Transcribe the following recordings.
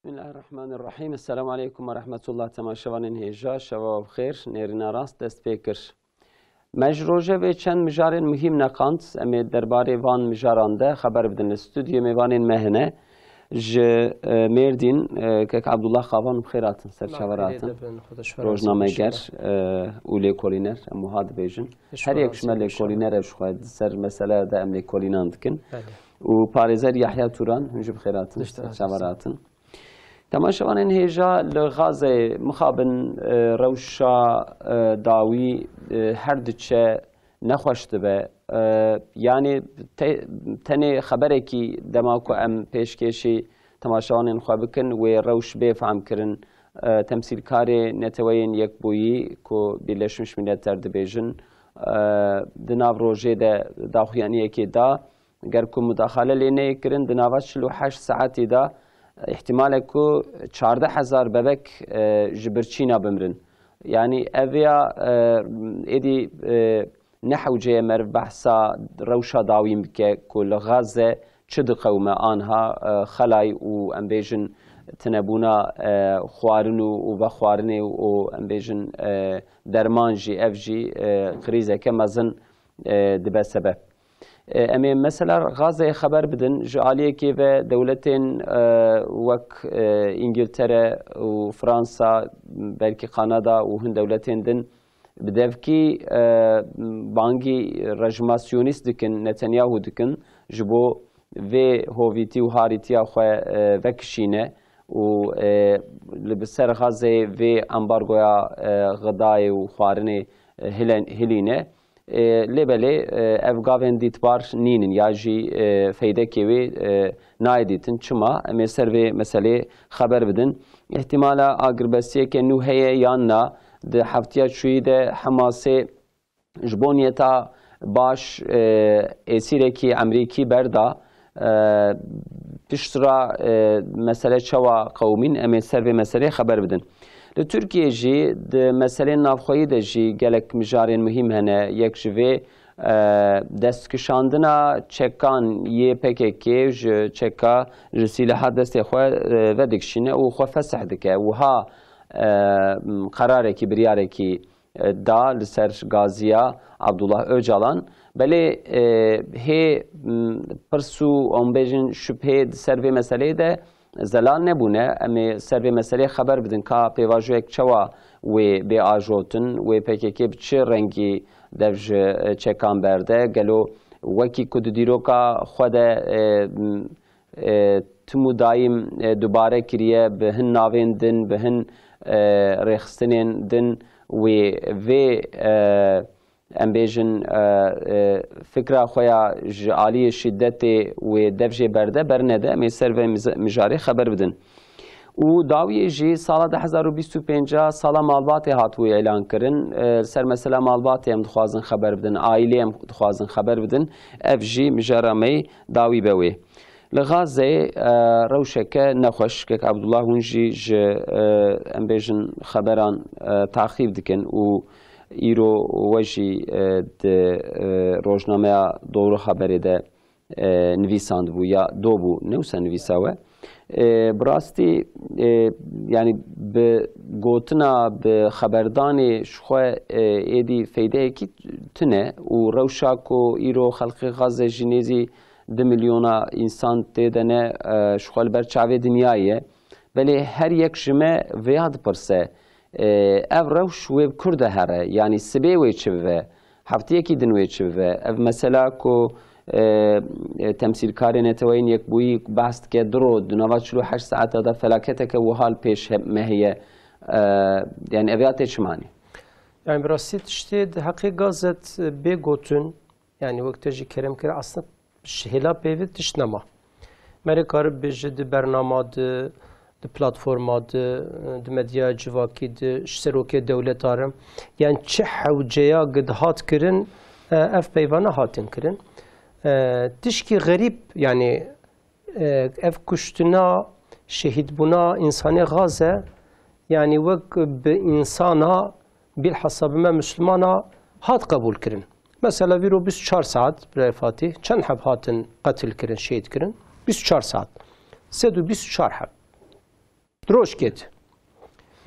بسم الله الرحمن الرحیم. السلام علیکم و رحمت الله. تماشاوان هیجا شوا بخیر. نرینا راست دست پیکر. مجروجه و چند مجارن مهم نکند. امی درباره وان مجارانده خبر بدن. استودیو میوانین مهنه. ج مردین که عبدالله خوان بخیراتن سرچاوراتن. روزنامه گر اولی کولینر مهاد بیجن. هر یک شمال کولینرش خواهد سر مسئله ده املی کولیناند کن. و پاريزر يحيى توران هنجيب خيرات شاورات تماشاوان هيجا لغازي مخابن روشا داوي هردچه نخوشت به يعني تني خبركي دماكو ام پیشکشی تماشاوان خو بکن و روش بفهم کرن تمثيل كاري نتوين يك بويي كو بيلشمش من ترد بيجن دناف روجي ده داخوانيه كي دا اگر کو مداخله لینه کرن دناوش 48 ساعتی دا احتمال کو 14000 ببک جبرچینا بمرن يعني اویا ادي نحو جه مر بحثا روشا داویم که کل غزه چد قومه آنها خلای و امبیجن تنبونا خوارن و بخوارن و امبیجن درمانجی افجی قریزه که مزن دبه سبب امی مثلا غزه خبر بدن جعلیه که و دولتین وک انگلتره و فرانسا بلکه کانادا و هند دولتین دن بدفکی بانگی رژماسیونیست دکن نتانیاهو دکن جبو و هویتی و هاریتی خو وکشینه و لبسر غزه و امبارگویا غدای و خوارنه هلینه لبله افغان دیتبار نینن یا جی فایده کیوی نایدیتن چما مسر و مسئله خبر بدن احتمالا اگربسیه که نوحیه یا نه ده هفتیا شوی ده حماسه جبونیتا باش اسیره کی امریکی بردا پیشترا مسئله چوا قومین مسر و مسئله خبر بدن لترکیه جی د مسئله نافخویی ده جی گلک مجارین مهم هنه یک جوی دستکشاندنا چکان یه پککی چکا جسیله دست خواه ودکشینه و خواه فسح دکه و ها قراره کی بریاره کی دا لسر غازیا عبدالله اوجالان بله هی پرسو آنبیجن شبه سر به مسئله ده زلال نبونه امی سر به مسئله خبر بدن که پیواجو یک چوا و به آجوتن و پکیکی بچه رنگی دوج چکان برده گلو وکی کد دیروکا خود تمو دایم دوباره کریه به هن ناوین دن به هن رخستنین دن و امبیجن فکر خویا عالی شدت و دفج برده برنده میسر و مجاری خبر بدن و داوی جی سال 2025 سال مالبات هاتوی اعلان کرن سر مثلا مالبات هم دخوازن خبر بدن عائله هم دخوازن خبر بدن اف جی مجرمی داوی بوی لغازه روشک نخوش که عبدالله ونجی ج امبیجن خبران تعقیب دکن و ایرو وجی د روزنامه دورو خبری ده نویساند بو یا دو بو نوسا نویساوه براستی یعنی به گوتنا به خبردانی شخواه ایدی فیده کی تنه و روشاکو ایرو خلق غزه جنیزی 2 میلیون انسان تیدنه شخواه برچاوی دنیایه ولی هر یک جمعه ویاد پرسه اف روش ويب كرده هره يعني سبي ويتشبه هفتيه كي دن ويتشبه اف مثلا كو تمثيل كاري نتوين يك بوي بحث كي درو دنوات شلو 8 ساعات هذا فلاكتك وحال بيش ما هي يعني افيات شماني يعني براسي تشتي حقي غازت بيغوتن يعني وقت جي كريم كرا اصلا شهلا بيفت تشنما مري قرب بجد برنامج د پلتفرما د مدیا جواکی د شروکی دولت آرم یعنی چه حوجه قد هات کرن اف پیوانه هاتن کرن تشکی غریب یعنی اف کشتنا شهید بنا انسانی غازه یعنی وک به انسانا بالحساب ما مسلمانا هات قبول کرن مثلا ویرو 24 ساعت برای فاتح چند حب هاتن قتل کرن شهید کرن 24 ساعت 324 حب دروش کد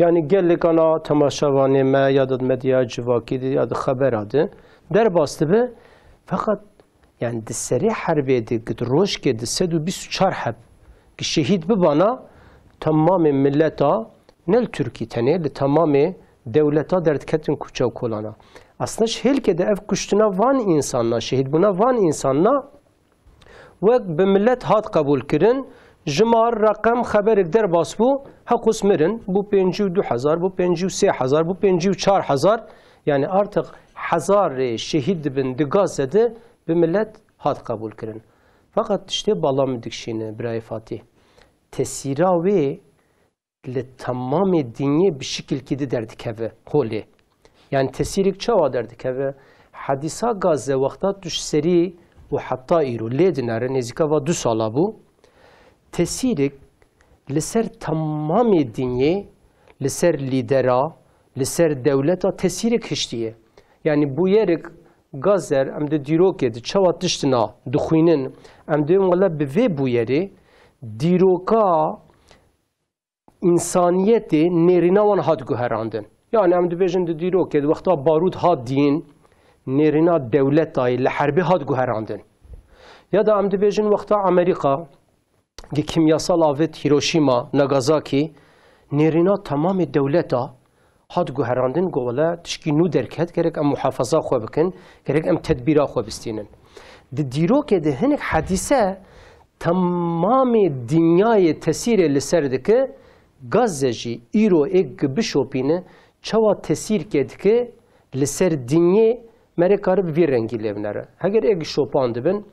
یعنی گل کنا تماشاوانه ما یادت مدیا جواکی دی یاد خبر آده در باسته به فقط yani seri harbiyede gidroş ki 124 hab ki şehit bibana tamamı milleta nel Türkiye tane li tamamı devleta derdketin kuçav kolana. Aslında şehirkede ev kuştuna van insanla şehit buna van insanla ve be millet hat kabul kirin jimar rakam haber der bas bu hakus mirin bu 52,000 bu 53,000 bu 54,000 yani artık hazar şehit bin digazede bir millet hat kabul kirin. Fakat işte balam dikşini Biray Fatih. Tesira ve le tamamı dinye bir şekil kidi derdik eve holi. Yani tesirik çava derdik eve. Hadisa gazze vakta düş seri ve hatta iru ledinare nezika ve 2 sala bu. Tesirik leser tamamı dinye leser lidera leser devleta tesirik hiştiye. Yani bu yerik Gazer em de dîrokê di çawa tiştina dixwînin em dê wela bi vê bûyerê dîroka insaniyetê nêrîna wan hat guherandin. Yani em dibêjin di dîrokê di wexta barûd hat dîn nêrîna dewletayê li herbê hat guherandin. Ya da em dibêjin wexta Amerîka gi kimyasal avêt Hiroşîma, Nagasaki nêrîna tamamê dewleta hat guherandin gola tişkî nû derket gerek em muhafaza xwe bikin gerek em tedbîra xwe bistînin. Di dîrokê de hinek hadîse tamamê dinyayê tesîrê li ser dike Gazze jî îro êk bişopîne çawa tesîrkê dike li ser dinyê mere karib vê rengî lêvinere. Heger êk şopan dibin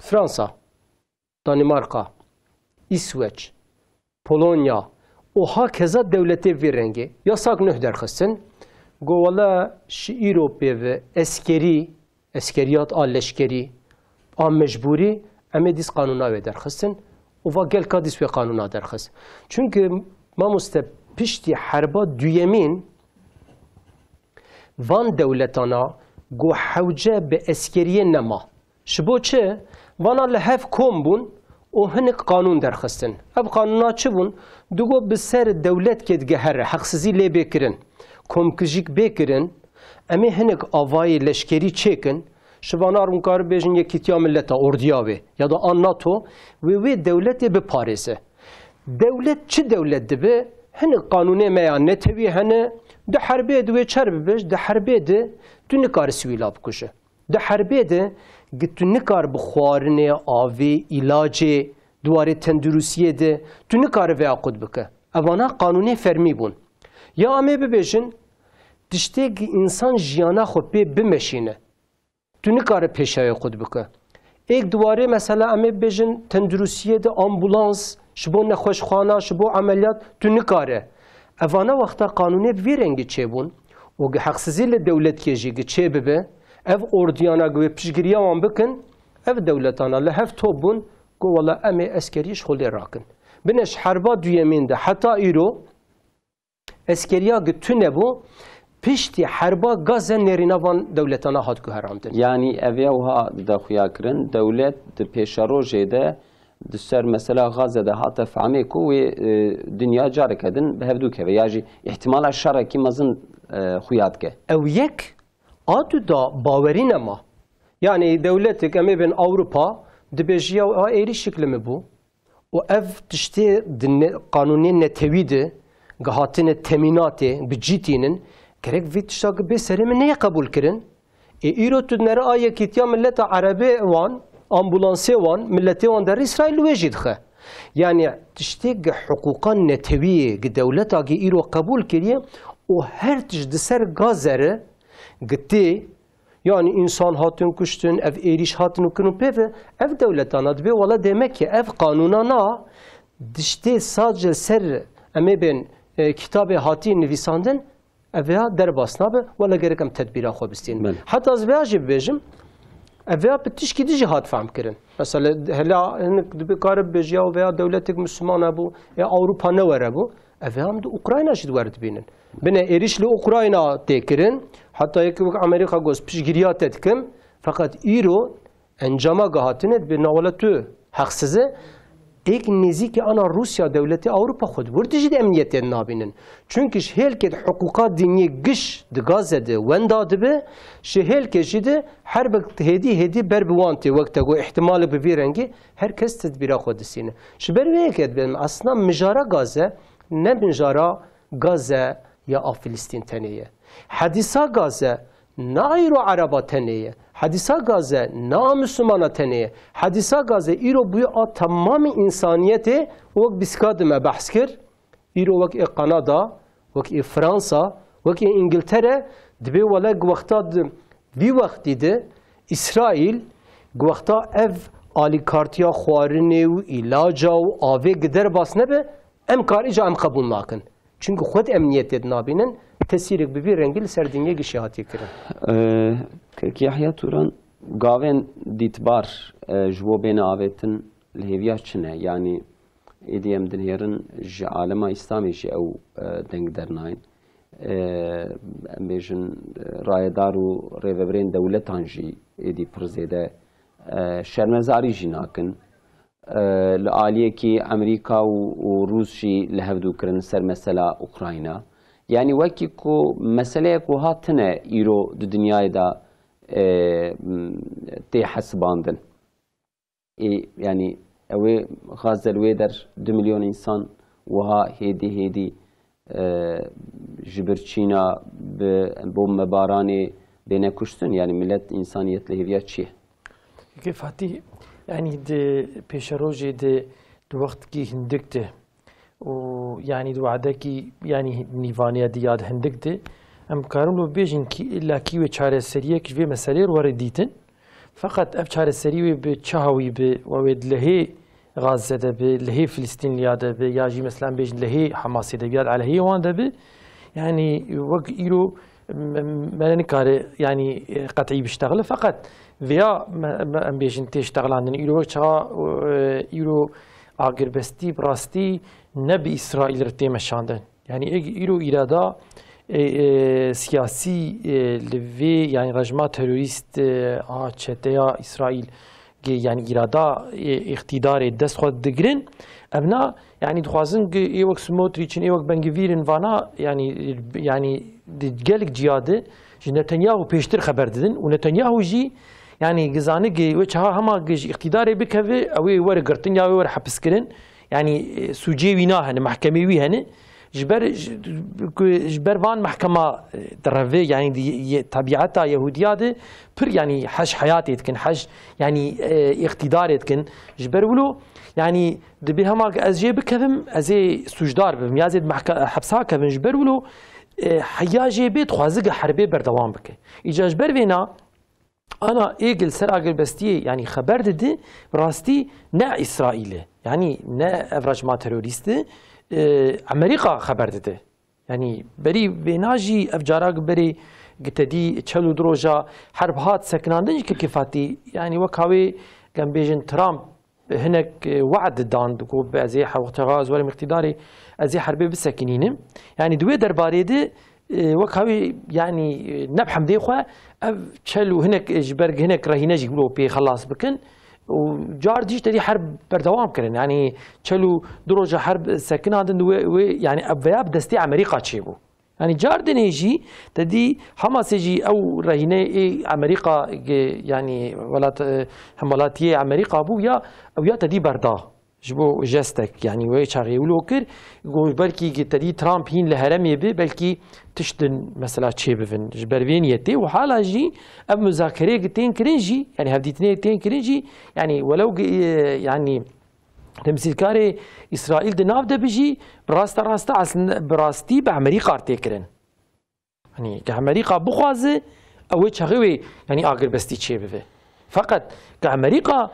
Fransa, Danimarka, İsveç, Polonya oha keza devleti bir rengi yasak nüh derxistin govala şiiro ve eskeriyat leşkeri a mecburi emedis kanuna ve derxistin ova gel kadis ve kanuna derxis. Çünkü mamuste pişti harba düyemin van devletana go havce be eskeriye nema. Şibo çe vana lehef kombun o hinek kanun derxistin. Ev kanuna çi bun? Dugo bi ser devlet ke digehere haksızî lê bêkirin. Komkijîk bêkirin. Em ê hinek avayê leşkerî çêkin. Şivanar hûn karibêjin yekîtiya milleta ordiya wê ya da an NATO wê devletê biparêze. Devlet çi devlet dibe? Hinek kanûnê me ya netewî hene di herbê de wê çer bibêj di herbê de tu nikarî swîla bikuje. Di herbê de tu nikar bi xwarinê, avê, ilacê, duwarê tendurustiyê de tu nikar vê qut bike. Evana kanûnê fermî bûn. Ya em ê bibêjin tiştê însan jiyana xwe pê bimeşîne. Tu nikare pêşawê qut bike. Êk duwarê mesela em ê bibêjin tendurustiyê de ambulans ji bo nexweşxwana, ji bo ameliyat tu nikare. Evana wexta kanûnê vê rengî çêbûn û heqsizî li dewletkê jî çê bibe ev ordiyana gwe pişgiriya wan bikin ev dewletana li hev top bûn ku wala em ê eskerî ji xwe lê rakin. Bineş herba duyemên de heta îro eskeriya tune bû piştî herba gaze nêrîna van dewletana hat guherandin. Yani ev ya wiha daxuya kirin dewlet di pêşerojê de di ser mesela Gazze'de hata fehmê ku wê dünya carek edin bi hevdû keve ya jî ihtimala şerekî mezin xuya dike. Ew yek adu da bawerî nema. Yani devletek em ê bin Avrupa dibêjiya êrî şekli mi bû û ev tiştê kanûnê netewî de gihatine temînatê bi cîtînin gerek vê tişta bê serê min neyê qebûl kirin. Îro tu nere a yekîtiya milleta Erebê wan ambulansê wan milletê wan der İsraîl wê jî dixe. Yani tiştê gi hiqûqa netewî gi dewleta gi îro qebûl kiriye û her tişt di ser Gazerê gitti. Yani insan hatın kuştun, ev eriş hatın kunu peve, ev devletana dibe valla demek ki ev kanunana dişte sadece ser eme ben kitabı hati nivîsandin evya derbasna be valla gerek em tedbira xwe bistin. Hatta az veya bejim evya bitişki dici hat fahm kirin. Mesela hela dibe karib bejiya veya devletik Müslüman bu Avrupa ne var bu? Evya hem de Ukrayna şid var dibinin. Bine erişli Ukrayna tekirin. Hatta yeki Amerika göz pişgiriya tetkim. Fakat İro encama gahatine bir navalatu haksızı ایک نزیک آن روسیا دولت اروپا خود ورتجید امنیت نابینن چونکه شهل که حقوقات دینی گش دگازه ده ونداد به شهل که جده هر وقت هدی بر بوانتی وقت گو احتمال ببیرنگی هر کس تدبیر خود سینه شبر ویکت بیم اصلا مجارا گازه نه مجارا گازه یا فلسطین تنیه حدیثا گازه نه ایرو عربا تنیه حدیثا گازه نه مسلمان تنیه حدیثا گازه ایرو بوی تمام انسانیت وقت بسکاد ما بحث کرد ایرو وقت کانادا وقت فرانسا وقت انگلتره دبی ولا وقتا دی وقتی ده اسرائیل وقتا اف آلیکارتیا خوارنه و علاجا و آوه گدر باس نبه ام کاریجا ام قبول ناکن چونکه خود امنیت نابینن تسیرک ببی رنگی لسر دنیا گشیاتی کرن. یحیی توران گاوین دیتبار جوو بین آویتن لهویا چنه یعنی ایدیم دنیارن ج عالم اسلامی ج او دنگ درناین بیشن رایدار و ریوبرین دولتان جی ایدی پرزیده شرمزاری جی ناکن لعالیه کی امریکا و روس جی لهودو کرن سر مسئله اوکراینا یعنی وکی کو مسئله کو هاتنه ایرو د دنیای دا تی حسباندن یعنی اوی غازل وی در 2 میلیون انسان وها هیدی جبرچینا بو مبارانی بین کشتن یعنی ملت انسانیت لهویا چیه؟ که فاتی یعنی ده پیشروجی ده وقت کی هندکته و يعني دو عدكي يعني نيفانيا دياد هندك دي ام كارونو بيجن كي الا كي وچاره سريه كي مسالير ورديتن فقط اب چاره سريه بچهاوي ب وود لهي غزه ده ب لهي فلسطين لياده ب ياجي مثلا بيجن لهي حماس ده بياد على هي وان ده ب يعني وق ايرو ما كار يعني قطعي بيشتغل فقط فيا ام بيجن تشتغل عندن ايرو چا ايرو اگر بستی براستی نبی اسرائیل رتی مشاندن یعنی ایرو ایرادا سیاسی لوی یعنی رجما تروریست چتیا اسرائیل یعنی ایرادا اقتدار دست خود دگرن ابنا یعنی دخوازن که ای وقت سموتریچن ای وقت بنگویرن وانا یعنی گلک جیاده نتانیاهو پیشتر خبر دادن و نتانیاهو جی يعني جزانه جي وجهها هما جي اقتداري بكذا أو ورا قرطنيا أو ورا حبس كرن يعني سوجي ويناه هن محكمة ويهن جبر فان محكمة درفة يعني دي طبيعتها يهوديات بر يعني حش حياتي تكن حش يعني اقتداري تكن جبر ولو يعني دبي هما أزجي بكذا أزي سوجدار بميازد حبسها كذا جبر ولو حياجي بيت خوازق حربي بردوام بك إجا جبر فينا أنا إيجل سر أجل بستي يعني خبر دي براستي نا إسرائيل يعني نا أفراج ما تروريست أمريكا خبر دي يعني بري بناجي أفجارك بري قتدي تشلو دروجا حرب هات سكنان دنج كيفاتي يعني وكاوي كان بيجن ترامب هناك وعد دان دكو بأزي وقت غاز ولا مقتداري أزي حربي بسكنينم يعني دوي درباري دي وكاوي يعني نبحم ديخوا تشلو هناك جبرق هناك راهي نجي يقولوا بي خلاص بكن وجار ديش تدي حرب بردوام كرن يعني تشلو دروجة حرب ساكن عندن يعني أبياب دستي أمريكا تشيبو يعني جار دنيجي تدي حماس يجي أو راهينا أمريكا يعني ولا حملاتية أمريكا أبو يا أو يا تدي بردا جبو جستك يعني وي شاغي ولوكر يقول بلكي تدي ترامب هين لهرمي بي بلكي تشتن مثلا تشيبفن جبرفين يتي وحالا جي اب مذاكره تين كرنجي يعني هفديتني تين كرنجي يعني ولو يعني تمثيل كاري اسرائيل دناف ده بيجي براستا اصلا براستي بامريكا ارتكرن يعني كامريكا بخوازه او شاغي يعني اگر بستي تشيبفه فقط كامريكا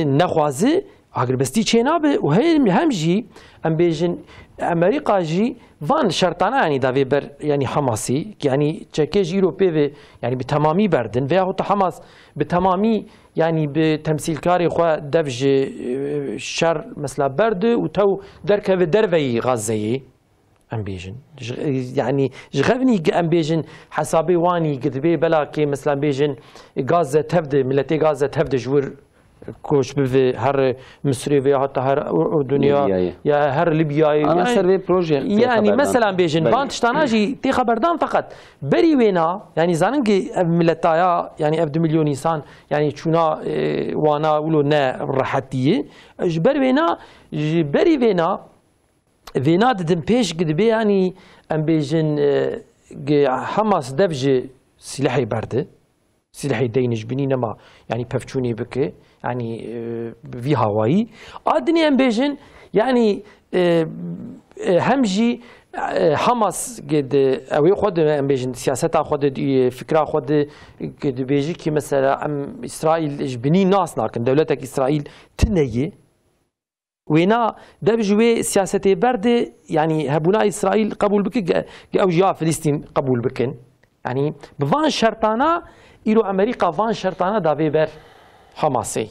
نخوازه اگر بستی چه نابه و هم جی ام بیجن امریکا جی وان شرطانه يعني داوی بر يعني حماسي يعني تشكيج اوروبي يعني بتمامي بردن و حتى حماس بتمامي يعني بتمثيل كاري خو دفج شر مثلا برد و تو دركه درفي غزه ام بيجن يعني جغبني ام بيجن حسابي واني قدبي بلا كي مثلا بيجن غازه تبدا ملتي غازه تبدا جور كوش بفي هر مصري في حتى هر أردنيا يا هر ليبيا أنا سر بروجي يعني مثلا بيجن بانتشتاناجي تي خبردان فقط بري وينا يعني زاننجي ملتايا يعني 2 مليون إنسان يعني شونا وانا ولو نا راحتيه جبر وينا بري وينا فينا دم بيش قد بي يعني ام بيجن حماس دفج سلاحي برده سلاحي دينج بني نما يعني بفشوني بك يعني في هواي ادني ام بيجن يعني همجي حماس قد او خود ام بيجن سياستها خود فكره خود قد بيجي كي مثلا ام اسرائيل جبني ناس لكن دولتك اسرائيل تنيه وينا دبجوي سياسة برد يعني هبونا إسرائيل قبول بك أو جا فلسطين قبول بكن يعني بفان شرطانا إلو أمريكا فان شرطانا دافي بر حماسي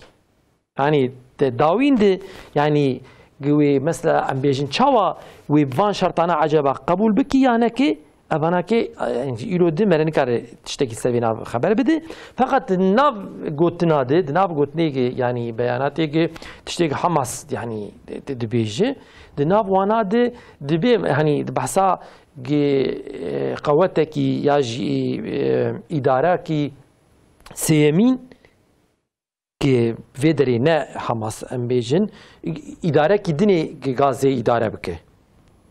يعني داوين دي يعني قوي مثلا أم بيجن شوا وبفان شرطانا عجبا قبول بك يعني كي أبانا كي يعني إلو دي مرن كار تشتكي سبينا خبر بده فقط ناف قوتنا دي ناف قوتني يعني بياناتي تشتكي حماس يعني دبيجي ناف وانا دي دبي يعني بحثا قوتك ياجي إدارة كي سيمين كي فيدري نا حماس أم بيجن إدارة كي دني غازي إدارة بك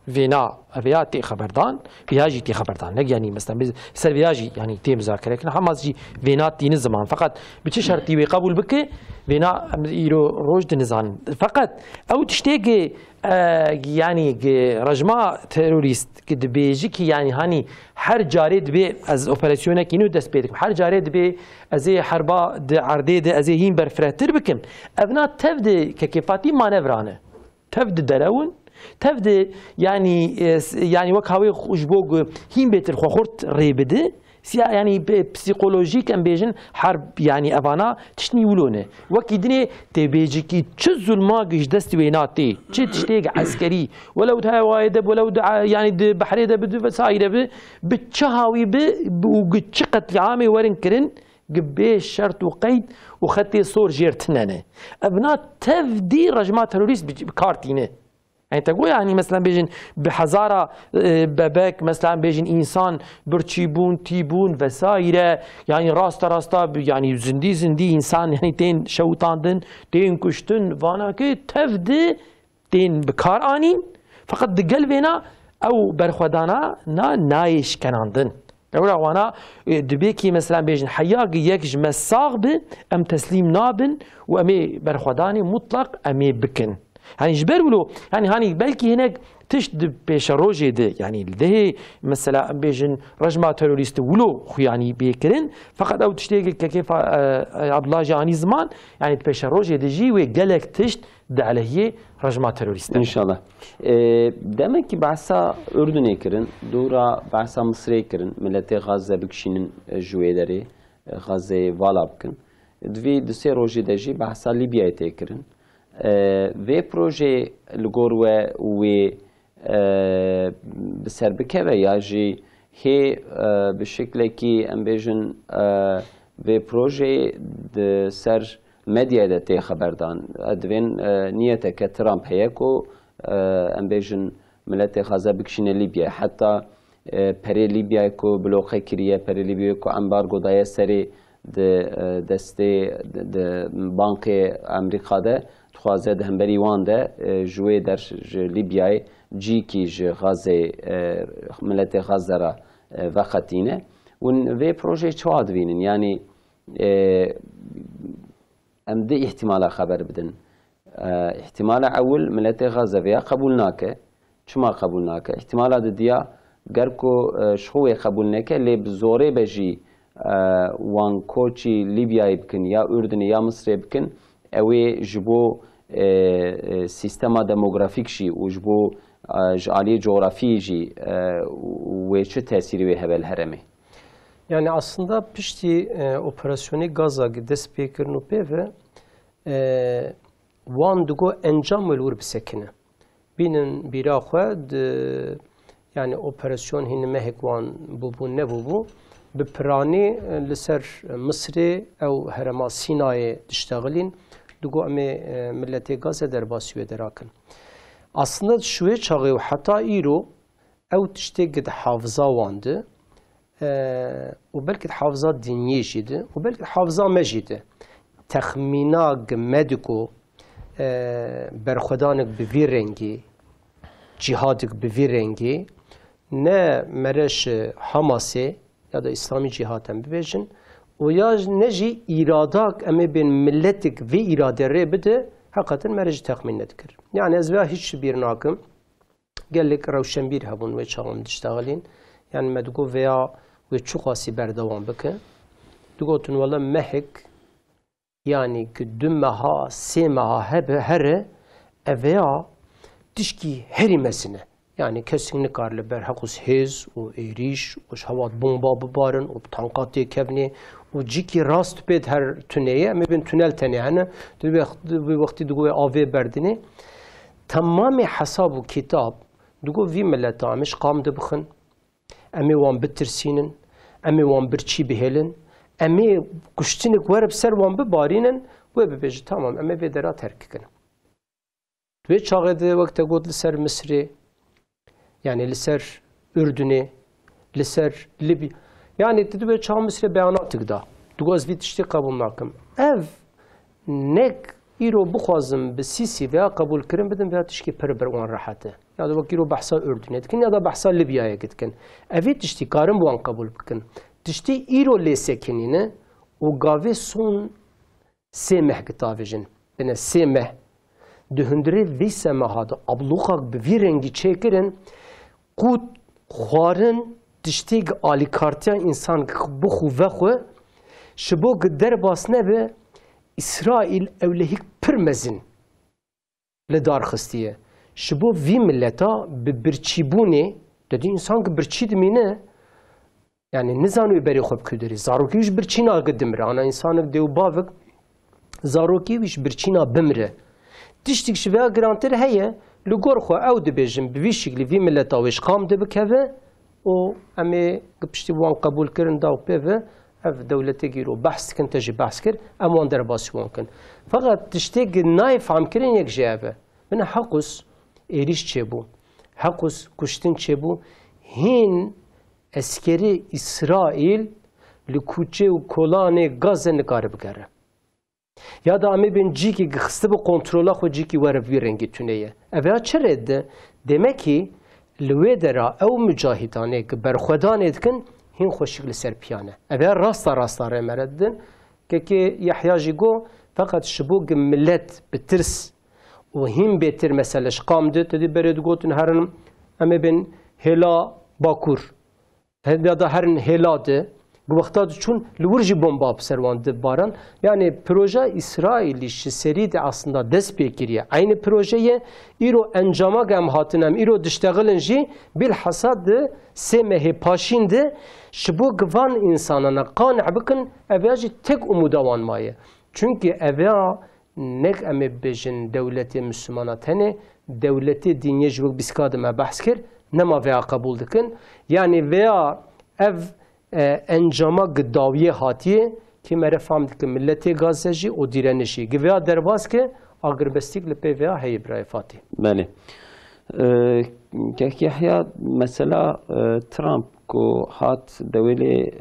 فينا أبيات تي خبردان بياجي تي خبردان نك يعني مثلا بسر بياجي يعني تي مذاكرة لكن حماس جي فينا تي نظام فقط بتش شرطي وقبول بك فينا يرو روج نظام فقط أو تشتاق يعني رجما تيروريست كد بيجيك يعني هاني هر جارد بي از اوبراسيونا كينو دس بيدك هر جارد بي ازي حربا د عردي د ازي هين برفراتر بكم ابنا تفد ككيفاتي مانفرانه تفد درون تفد يعني وكاوي خوشبوغ هين بيتر خوخورت ريبده يعني بسيكولوجيك ام بيجن حرب يعني افانا تشني ولونه وكيدني تبيجيكي تشزل ماجش دست ويناتي تشتيق عسكري ولو هوايد ولو يعني بحريده بسايره بتشهاوي وقتشقت عامي ورن كرن قبيش شرط وقيد وخطي صور جيرتنانه ابناء تفدي رجمات تروريست بكارتينه يعني تقول يعني مثلا بيجن بحزارة بباك مثلا بيجن إنسان برتشيبون تيبون وسائر يعني راستا يعني زندي إنسان يعني تين شوطاندن تين كشتن وانا كي تفدي تين بكار آنين فقط دقل بينا أو برخودانا نايش كناندن اولا وانا دبيكي مثلا بيجن حياق يكج مساغ ام تسليم نابن وامي برخوداني مطلق امي بكن يعني جبر ولو يعني هاني بلكي هناك تشد بيش روجي دي يعني ده مثلا بيجن رجمة تيروريست ولو يعني بيكرن فقط او تشتيق كيف عبد الله جاني زمان يعني بيش روجي دي جي وقالك تشد ده عليه رجمة تيروريست ان شاء الله دمك بعثا اردن كرن دورا بعثا مصر كرن ملت غزه بكشين جويدري غزه والا بكن دوی دسه روجي دي جي بعثا ليبيا تكرن و پروژه لگوروه و بسر بکه یا جی هی به شکلی که ام بیشن و پروژه د سر مدیا دته خبردان ادوین نیت که ترامپ هیکو ام بیشن ملت غزه بکشین لیبیا حتی پری لیبیا کو بلوخه کریه پری لیبیا کو امبارگو دای سری د دسته د بانک امریکا ده خوازه ده همبری وان ده جوی در لیبیای جی کی غزه ملت غزه را وقتینه و پروژه چواد وینن یعنی ام ده احتمال خبر بدن احتمال اول ملت غزه ویا قبول ناکه چما قبول ناکه احتمال ده دیا گرکو شخوی قبول نکه لب زوره بجی وان کوچی لیبیای بکن یا اردن یا مصر بکن اوی جبو سیستما دموگرافیک شی و جبو جالی جغرافی جی و چه تأثیری به هبل هرمه yani aslında pişti operasyonu Gaza dest pekirnu peve wan dugo encam velur bisekine binin biraxwe yani operasyon hin mehek wan bu ne bu bi pirani li ser Mısır'ı ew herema Sinayê dişteğilin دگو امی ملت گاز در باسیو دراکن aslında şuya çağı hatta iro ev tişte gid hafıza wandı و belki hafıza diniye jidi و belki hafıza mejidi texmina mediko berxwedanik bi vî rengî cihadik bi vî rengî ne mereş Hamasê ya da İslami cihaten bibêjin û ya ne jî îradak em ê bên milletik vê îrade rê bide hakikaten mereci texmin nedikir. Yani ez veya hiç bir nakim gellik rewşenbîr hebûn ve çağın dişteğalîn yani me digo veya ve çok asi berdevam bike digotin valla mehik yani ki dü meha sê meha hebe here veya dişki herimesine yani kesin nikarlı berhekus hêz û êrîş û hevat bomba bibarin û tanka tê kevnê û cikî rast pêd her tuneye em ê bên tunel tenê hene vê wextî digo avê berdinê temamê hesab û kitap digo vî milleta em ê ji qam dibixin em ê wan bitirsînin em ê wan birçî bihêlin em ê kuştinek were bi ser wan bibarînin wê bibêje tamam em ê vê dera terk bikin wê çaxê de wek te got li ser Misrê yani li ser Ürdünê li ser Libya yani dibe çağ Misrê beyanatîk da digo ez vî tiştê qebûl nakim ev nek îro bixwazim bi Sîsî veya qebûl kirin bidin veya tişkî pir bir wan rehet e ya da wek îro behsa Ürdünê dikin ya da behsa Libyayê dikin evî tiştî karin bi wan qebûl bikin tiştî îro lê sekinîne û gavê son sê meh gitavêjin bine sê meh di hundirê vî semeha de abluxak bi vî rengî çêkirin qût xwarin tiştê alîkartiya însan bixû vexwe ji bo derbas nebe İsraîl ewlehîk pir mezin li darxistiye ji bo vî milleta bi birçîbûnê dedî însan ki birçî dimîne yani nizanû berê xwe bikûdirî zarokî wî ji birçîna dimire ana însanek dêw bavik zarokî wî ji birçîna bimire tiştîk ji vêya girantir heye li gor xwe ew dibêjin bi vî şiklî vî milleta wê ji qam dibikeve û em ê piştî wan qebûl kirin da û pêve ev dewletê îro behs dikin te jî behs kir em wan derbasî wan kin feqet tiştê nayê famkirin yek jî ev e bine Heqûs êrîş çêbû Heqûs kuştin çêbû hîn eskerî İsraîl li kûçê û kolanê Gazê nikare bigere ya da em ê bên cîkê xiste bi kontrola xwe cîkî were vî rengî tuneye ev ya çi rê dide demekî li wê dera ew mücahidanê ki berxwedanê dikin hîn xweşik li ser piyane ev ya rasta rasta rêmere didin kekê Yehya jî got feqet ji bo millet bi tirs û hîn bêtir mesele ji qam di tedî berê digotin herin em ê bên hêla Bakur ya da herin hêla di Guvexta çûn li wir jî bomba bi ser wan dibaran yani proje İsraîlî ji serî de aslında dest pê kiriye aynı projeye îro encama em hatin em îro dişteğilin jî bilhassa di sê mehê paşîn de ji bo givan însanana qanî bikin ev ya jî tek umuda wan maye çünkü ev ya nek em ê bêjin dewletê Müslümana tenê dewletê dîniyê ji wek bîska de me behs kir nema veya qebûl dikin yani veya ev encama gıdaviye hatiye ki mere fam dikin milleti Gazze o direnişi giveya derbas ki agrbestik li PVA heye birayê Fatih. Bele. Kek Yahya mesela Trump ku hat dewlê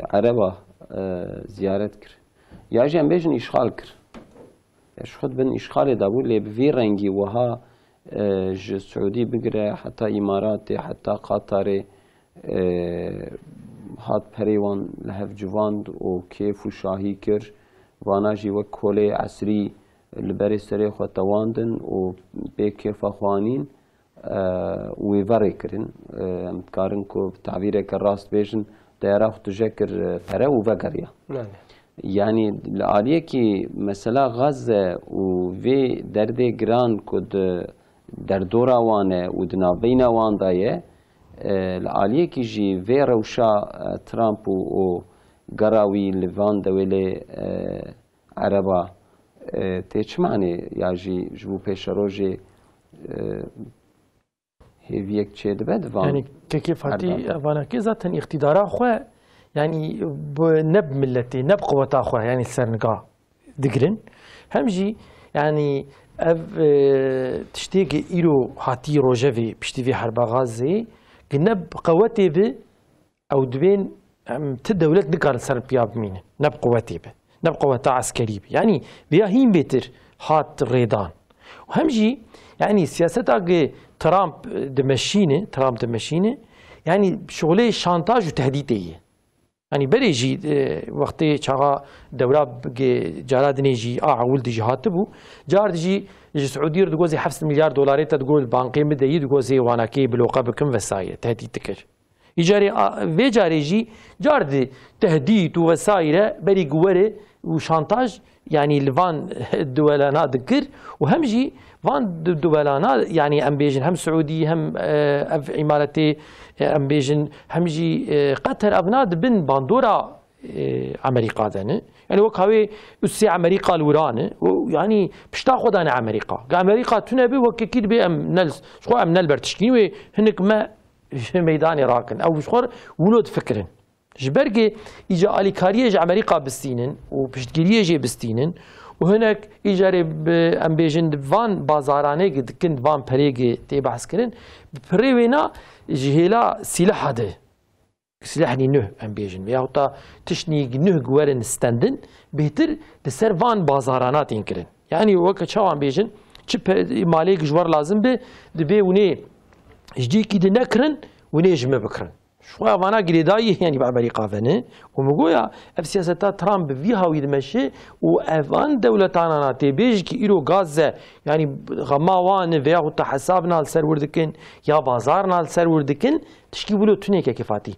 Araba ziyaret kir. Ya jî em bêjin îşxal kir. Ji xwe bin îşxalê dabû lê bi vî rengî wiha ji Suudî bigire heta İmaratê heta Qatarê hat perê wan li hev civand û kêf û şahî kir vana jî wek kolê esrî li berê serê xwe tewandin û bê kêfa xwanîn wê verê kirin em dikarin ku tevîreke rast bêjin dayera xwe tuje kir pere û vegeriya yani li aliyekî mesela Gazze û vê derdê giran ku di derdora wan e û di navbeyna wan da ye li aliyekî jî vê rewşa Trump û gera wî li van dewlê Araba tê çi manê ya jî ji bo pêşerojê hêviyek çê dibe di van yani kekê Fatî vanakê zaten iktidara xwe yani neb milletê neb quweta xwe yani serniga دقرن همجي يعني اف تشتيك إيرو هاتي روجافي بشتي حرب غازي قنب قواتي به او دبين تدولت دكار سر بياب مين نب قواتي به نب قوات عسكري به يعني بيا هين بيتر هات ريدان وهمجي يعني سياستها ترامب دمشينه يعني شغله شانتاج وتهديديه يعني بريجي وقتی چاقا دوله جاراد نيجي ولدي جهاتبو جار دجي سعودي دغوزي 7 مليار دولار تقول بانقي مدي دغوزي وانا كي بلوقه بكم وسايه تهديد تكر يجاري في جاريجي جارد تهديد ووسايره بري قوره وشانتاج يعني لفان الدولانا ذكر وهمجي فان الدولانا يعني ام بيجن هم سعودي هم اماراتي ام بيجن همجي قطر ابناد بن باندورا امريكا دنه يعني وكاوي اسي امريكا الورانه يعني بشتا خدان امريكا تنبي وكيد بي ام نلس شو ام نلبر تشكيني هنك ما في ميدان راكن او شخور ولود فكرن جبرجي اجا اليكاريه امريكا بستينن وبشتجيريه جي بستينن وهناك اجاري ام بيجن فان بازارانه كنت فان بريجي تي بحث كرن بريوينا جهيلا سلاح هذا سلاح نه ام بيجن يا هتا تشني نه جوارن ستاندن بهتر لسر فان بازارانات ينكرن يعني وقت شو ام بيجن چه مالك جوار لازم به دبي وني جدي كده نكرن ونيجم بكرن شوية وانا قريداي يعني بأمريكا فني ومقويا السياسات ترامب فيها ويدمشي وأفان دولة أنا تبيج كي إيرو غازة يعني غماوان فيها وتحسابنا السرور دكين يا بازارنا السرور دكين تشكي بلو تنيك كيفاتي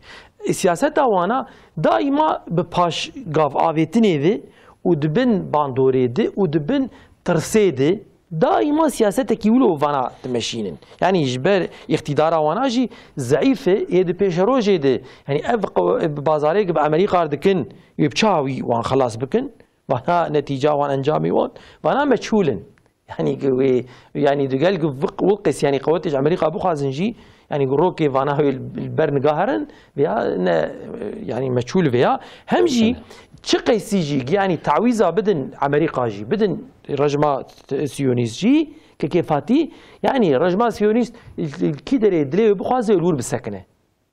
السياسات وانا دائما بباش غاف آفيتني في ودبن باندوري دي ودبن ترسيدي دائما سياسته كيولو فانا تمشينن يعني جبر اقتدار واناجي ضعيفه يد بيشروجي دي يعني اف بازاري بامريكا دكن يبچاوي وان خلاص بكن وانا نتيجه وان انجامي وان وانا مجهولن يعني دقال وقس يعني قوات امريكا ابو خازنجي يعني روكي فانا هو البرن قاهرن يعني مجهول فيها همجي شقي سيجي يعني تعويذه بدن امريكا جي بدن رجما سيونيست جي ككيفاتي يعني رجما سيونيست كيدري دلي بخوازي الور بالسكنه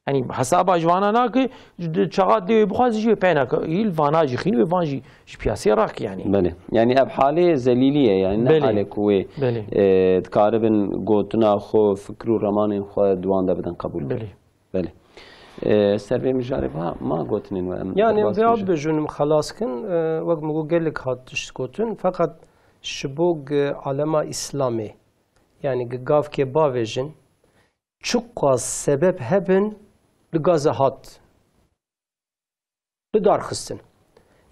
يعني حساب اجوانا ناك شغات دي بخوازي جي بينك الفانا جي خينو فانجي بياسي راك يعني بله يعني اب حاله ذليليه يعني نه حاله كوي تقاربن غوتنا خو فكرو رمان خو دوان بدن قبول بله بله سربي مجاربها ما قوتنين يعني بياب بجون خلاص كن وقت مقول قال لك هات تشكوتن فقط شبوق علماء اسلامي يعني قاف كي باوجن چوقا سبب هبن لغاز هات لدار خستن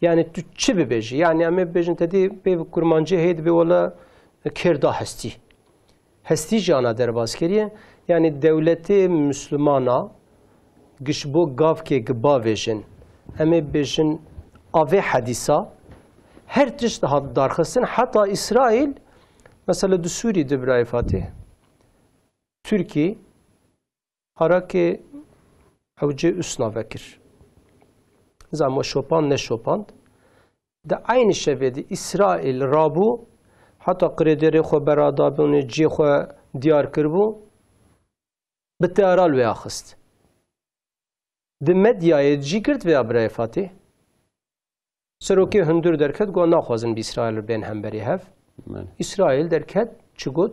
يعني تو چه ببيجي يعني اما بيجن تدي بي كرمانجي هيد بي ولا كردا هستی جانا در باز کریه يعني دولت مسلمانا گشبو گاف که گباویجن اما بیجن آوه حدیثا هر تشت هات دارخستن حتی اسرائیل مثلا دو سوری دبرای فاتح ترکی هراكي اوجه اسنا وكر زعما شوبان نشوباند ده عين شويدي اسرائيل رابو حتى قريدري خو برادابون جي خو ديار كربو بالتيارال وياخست ده مديا جي كرت ويا براي فاتي سروكي هندور دركت گو ناخوازن باسرائيل بين همبري هف اسرائيل دركت چي گوت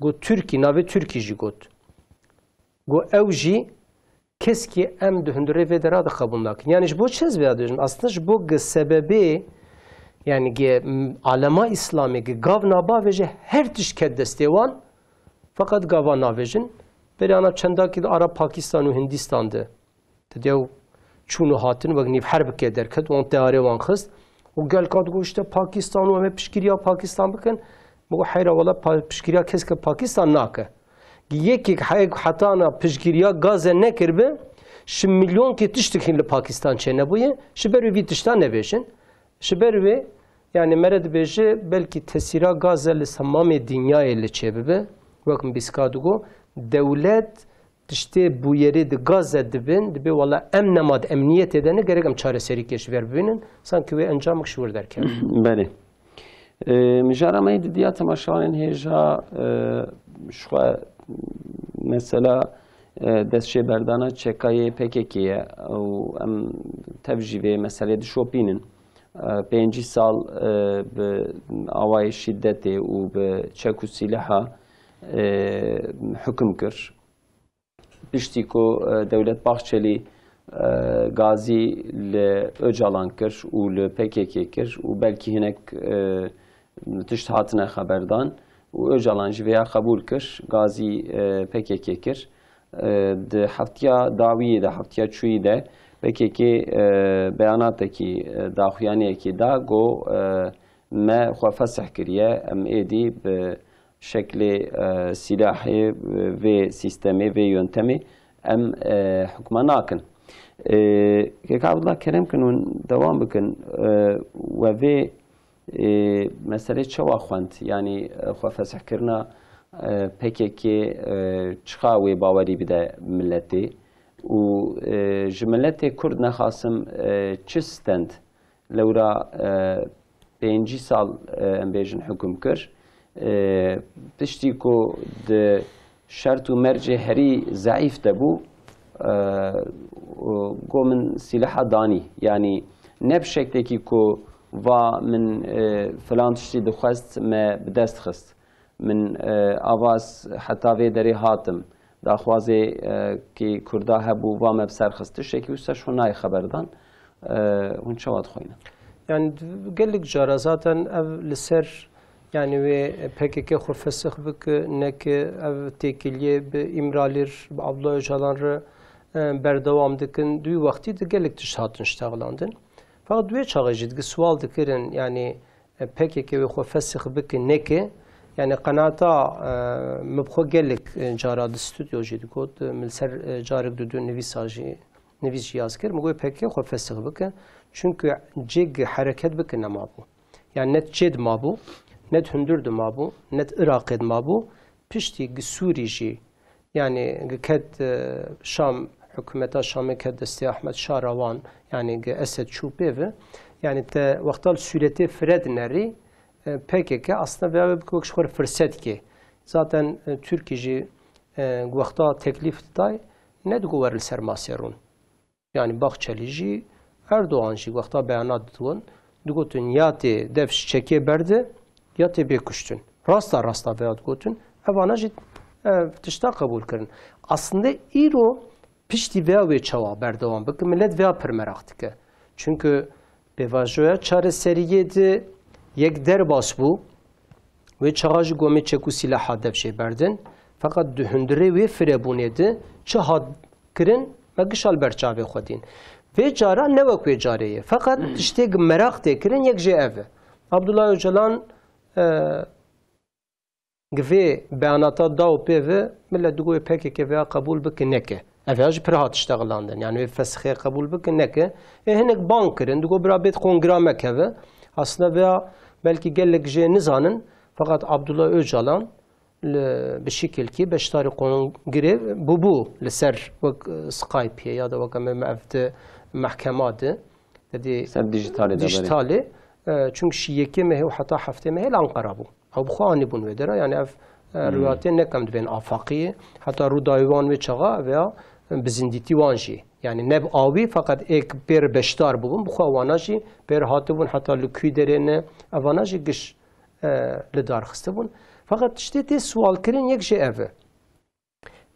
گو تركي ناوي تركي جي گوت گو اوجی کس که ام دهندره و دراد قبول نکن یعنی جبو چیز بیادیم اصلا جبو سببی یعنی که علما اسلامی که گاو نابا وجه هر تش کد دستیوان فقط گاوا ناوجن بری آنها چندا که عرب پاکستان و هندستان ده دیو چونو هاتن و نیف حرب که در کد وان تیاره وان خست و گل کاد گوشته پاکستان و همه پشکریا پاکستان بکن مگو حیرا والا پشکریا کس که پاکستان ناکه یکی حتی آن پشگیریا گاز نکرده ش میلیون که تشتکین لپاکستان چه نبوده شبر وی تشتان نبیشن شبر وی یعنی مرد بیشه بلکی تسیرا گاز لسمام دنیای لچه ببه وقت بیسکادگو دولت tiştê bûyerê di gazet dibin, dibe wala em nemad emniyetê de ne gerek em çareserî ji ber bibînin, sanki wê encamek ji wir derkeve. Belê. Mijara me didiya temaşawanên hêja xwe mesela destşêberdana çekayê PKK'ye û em tev jî vê meselê dişopînin. 5 sal bi awayê şiddetê û bi çek û sîleha hüküm kir. Piştî ku Devlet Bahçeli gazî li Öcalan kir û li PKK kir û belkî hinek tişt hatine xeberdan û Öcalan ji vê ya qebûl kir, gazî PKK kir. Di heftiya dawiyê de, heftiya çûyî de PKK beyanateki daxuyaniyekî da got me xwe fesih kiriye, em êdî bi şeklê silahê vê sîstemê vê yöntemê em hukma nakin. Abdullah kerem kin û dewam bikin we vê meselê çawa xwend, yanî xwe fesihkirina PKK çiqa wê bawerî bide milletê û ji milletê Kurd nexwasim çi stend lewra 5 sal em bêjin hukm kir. Tiştî ku di şert û mercê herî zeîf de bû got min sîleha danî, yanî ne bi şeklekî ku va min filan tiştî dixwest me bi dest xist, min avaz heta vê derê hatim, daxwazê kî Kurda hebû va me bi ser xist, tiştekî wisa şo nayê xeberdan, hûn çawa dixwînin? Yani gelek cara zaten ev li ser yani ve PKK xwe fesih bike neke ev têkiliye bi İmralir bi Abdullah Öcalan re berdewam dikin duy wextî di gelek tişt hatin şteğlandin. Fakat duê çaxê jî di sual dikirin yani PKK ve xwe fesih bike neke yani qenata me bi xwe gelek cara di stüdyo jî digot min ser carek du nivîsa jî nivîs jî yaz kir, me got PKK xwe fesih bike çünkü cêg hereket bike nemabû. Yani net çêd mabû, net hundur de mabû, net Iraqê de mabû, piştî gi Sûrî jî yani ket Şam hükümeta Şamê ket destê Ahmed Şarawan yani gi Esed çû pêve yani te wexta sûretê fired nerî PKK aslında ve wek xwe fırsat ki zaten Türkiye jî wexta teklif day ne digower li ser masê rûn. Yani Bahçeli jî Erdoğan jî wexta beyanat didin digotin ya tê dev çekê berde ya tê bêkuştin. Rasta beyan gotin evana jî tişta qebûl kirin. Aslında îro piştî veya wê çawa berdewam bike millet veya pir merak dike. Çünkü pêvajoya çareseriyê di yek derbas bû wê çaxa ji gomê çek û sîleha dev jê berdin fakat di hundirê wê firebûnê di çi hat kirin me gişal berçavê xwe dîn. Vê cara ne wek wê carê ye fakat tiştê merak tê kirin yek jê ev e. Abdullah Öcalan gi vê beyanata da û pêve millet digo PKK veya qebûl bike neke. Ev ya jî pir hat şteğlandin yani wê fesixê qebûl bike neke. Hinek bank kirin digo bira bêt kongra mekeve. Aslında veya belki gelek jê nizanin fakat Abdullah Öcalan bi şekilki beşdarî kongrê bû li ser wek Skype'ye ya da wek em evde mehkema de dedî ser dijitalê çünkü şi yekê mehê û heta heftê mehê li Ankara bû. Ew bi xwe anî bûn wê dere yani ev rivayetê nekem dibên afaqiyê heta rûdayê wan wê çaxa veya bi zindîtî wan jî. Yani ne avî fakat ek pêr beşdar bûbûn bi xwe wana jî pêr hatibûn heta li kûy derê ne evana jî giş li dar xistibûn. Fakat tiştê tê swalkirin yek jê ev e.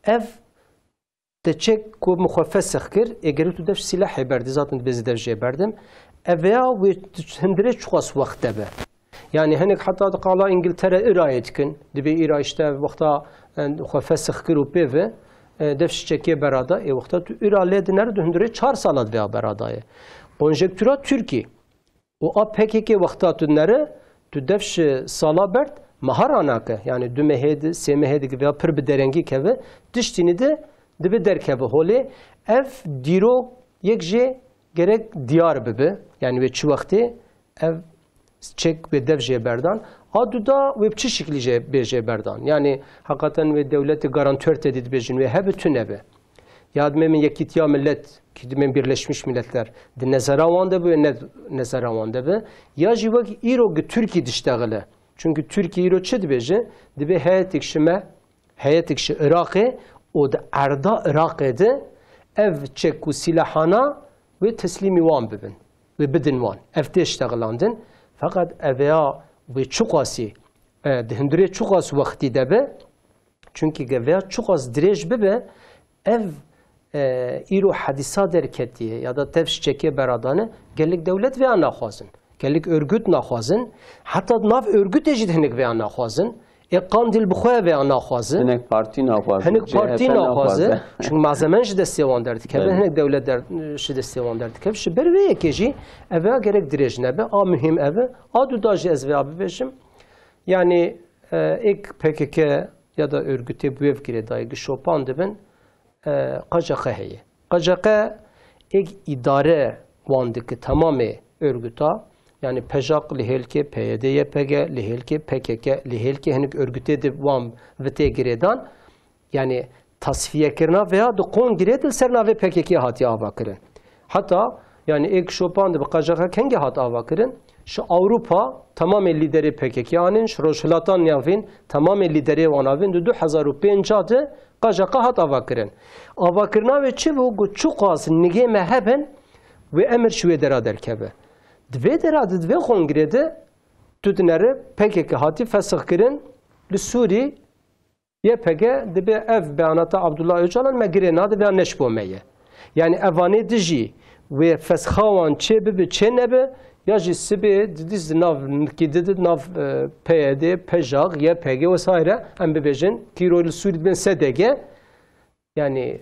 Ev te çek ku min xwe fesih kir êgerî tu dev sîlehê berdî zaten dibêzî dev jê berdim ev veya wê hundirê çixwas wext debe. Yani hinek heta diqala İngiltere İraqê dikin dibe İraq işte wexta xwe fesih kir û pêve dev çekê berada wexta tu İraq lê dinere di hundirê 4 sala veya beradaye. Konjektûra Türkiye û a PKK wexta tu nere tu dev sala berd mahara nake yani du mehê di sê mehê di veya pir bi derengî keve tiştînî de dibe derkeve holê ev dîrok yek jê gerek diyar bibe yani wê çi wextê ev çek ve dev jeberdان adu da ve çi şekli jeberdان yani hakikaten ve devleti garantör tedid bejin ve hep bütün ebe yadmemin yekitiya millet kidimin Birleşmiş Milletler de nezaravanda bu ne nezaravanda bu ya jivak iro Türkiye diştağılı çünkü Türkiye iro çed beje de be heyetik şi Irak'ı o da arda Irak'ı ev çek u silahana ve teslimi wan bibin ve bidin wan ev teştağılandın fakat evya ve çok asi dehindire çok az vakti de be çünkü evya çok az direj bebe ev îro hadîsa derketiye ya da tevş çeke beradanı gellik devlet veya naxwazin gellik örgüt naxwazin hatta nav örgüt ejid hinek veya naxwazin qandil bixwe veya naxwazin hinek parti naxwazin hinek parti naxwazin çünkü malzemen ji destevan derdik hinek devlet ji destevan derdik ji ber ve yekejî evya gerek dirêj nebe a mühim ev a du da ji ez veya bibêjim yani ek PKK ya da örgütê bu ev gire dayı şopan dibin Qacaqe heye. Qacaqe ek idare vandaki tamamı örgüta yani pejak lihelke PYD YPG lihelke PKK lihelke henik örgüte de vam vete giredan yani tasfiye kirna veya da kon giredil serna ve PKK hati ava kirin. Hatta yani ek şopan de Qacaqe kenge hat ava kirin. Şu Avrupa tamamen lideri PKK'nın, şu Roşlatan Yavin tamamen lideri vanavin 2005'de Qacaqe hat avakirin. Avakirna ve çi bu çok az nige meheben ve emir şuve dera derkebe. Dve dera dve kongrede tüdneri PKK hati fesih kirin li Suri YPG de be ev beyanata Abdullah Öcalan megirena de neşbo meye. Yani evane diji ve feshawan çe be çe nebe ya jisibe diz nav ki dedi nav PYD, PJAG, YPG vesaire em bebejin Kirol Suriye ben SDG yani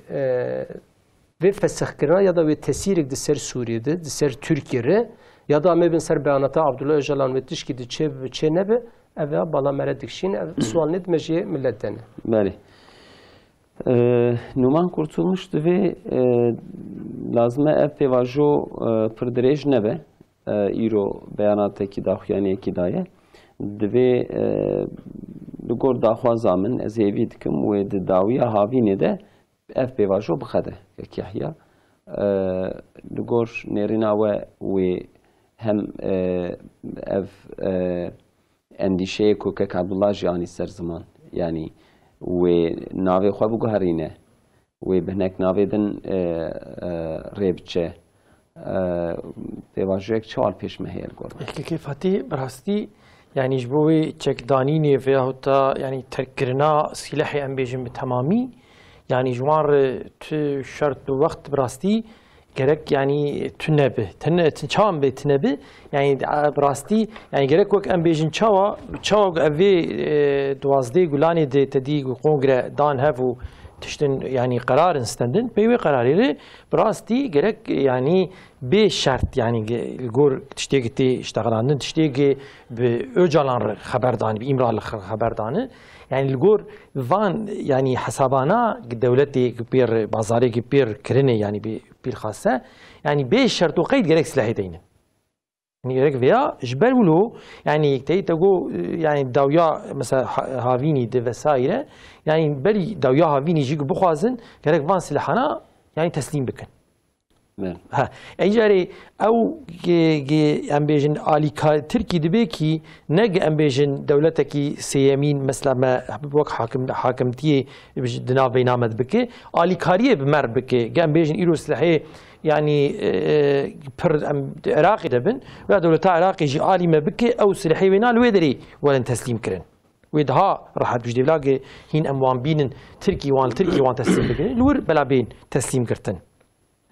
ve fesahkirna ya da ve tesirik de ser Suriye'de, de ser Türkiye'de ya da em ben ser beyanata Abdullah Öcalan ve diş ki de çe nebe eve bala meredikşin sual netmeji milletten. Beli. Numan kurtulmuştu ve lazım ev pevajo pırdirej nebe îro beyanateki daxuyaniyekî daye divê li gor daxwaza min ez hêvî dikim wê di dawiya havînê de ev pêvajo bixede Yahya li gor nêrîna we wê hem ev endîşeyê ku kek Abdullah jî anî ser ziman yanî wê navê xwe biguherîne wê bi hinek navê din rê biçe پیواژک چال پیش مهیل گرد. که فتی براستی یعنی جبوی چکدانینی و هتا یعنی ترکرنا سلاح انبیجم به تمامی یعنی جوار تو شرط وقت براستی gerek yani tünebe çavam be tünebe yani براستی yani gerek vak ambejin çava evi duazde gulani de tedi kongre dan hevu tiştin yani karar istendin peyve kararı براستی gerek yani bir şart yani gor tişte gitti iştagalandın tişte ki öcalan haberdanı bir imralı haberdanı yani gor van yani hesabana devleti bir bazarı bir krene yani bir khassa yani bir şart o kayıt gerek silahı deyine yani gerek veya jbelulu yani teytego yani davya mesela havini de vesaire yani beli davya havini jig bukhazın gerek van silahana yani teslim bikin. Ha, eğer o ambejin alika Türkiye de ki ne ambejin devletteki siyamin mesela vak hakimiyeti dina beynamad bike alikariye bmer bike ambejin İro silahı yani per Irak'ı da bin ve devlet Irak'ı ji alime bike o silahı bina lüderi velen teslim kirin. Ve daha rahat bir devlet hin amwan binin Türkiye wan teslim bikin lür bela bin teslim kirtin.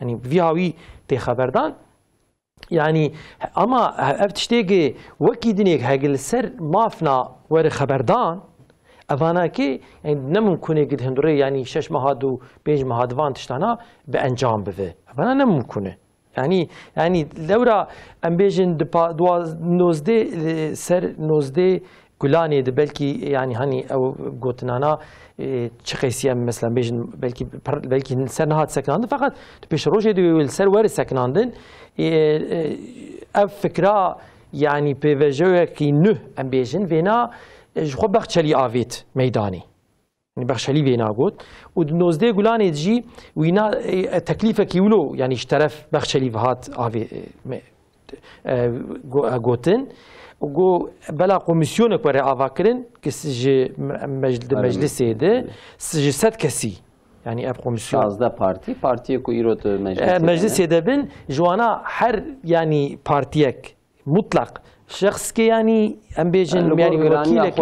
Yani vihavi te haberdan yani ama eftişteki vakidinek hagil ser mafna ve haberdan avana ki yani ne mümkün ki hendure yani 6 mahad و 5 mahad van tiştana be encam beve avana ne mümkün yani lewra em bejin nozde ser nozde Gulani de belki yani hani o gotinana çıkayım mesela belki ser nahat seknandı fakat peş roje de ser var seknandın ev fikra يعني بيفجوه كي نه ام بيجن فينا جخو بخشلي آفيت ميداني يعني بخشلي فينا قوت ونوزده قولاني تجي وينا تكليفة كيولو يعني اشترف بخشلي فهات آفي قوتن وقو بلا كوميسيونك ورا آفاكرن كسج مجلس ده سج 7 كسي يعني اب كوميسيون 16 بارتي كو يروت مجلس ده بن جوانا هر يعني بارتيك مطلق شخص كي يعني ام بيجن يعني وكيلك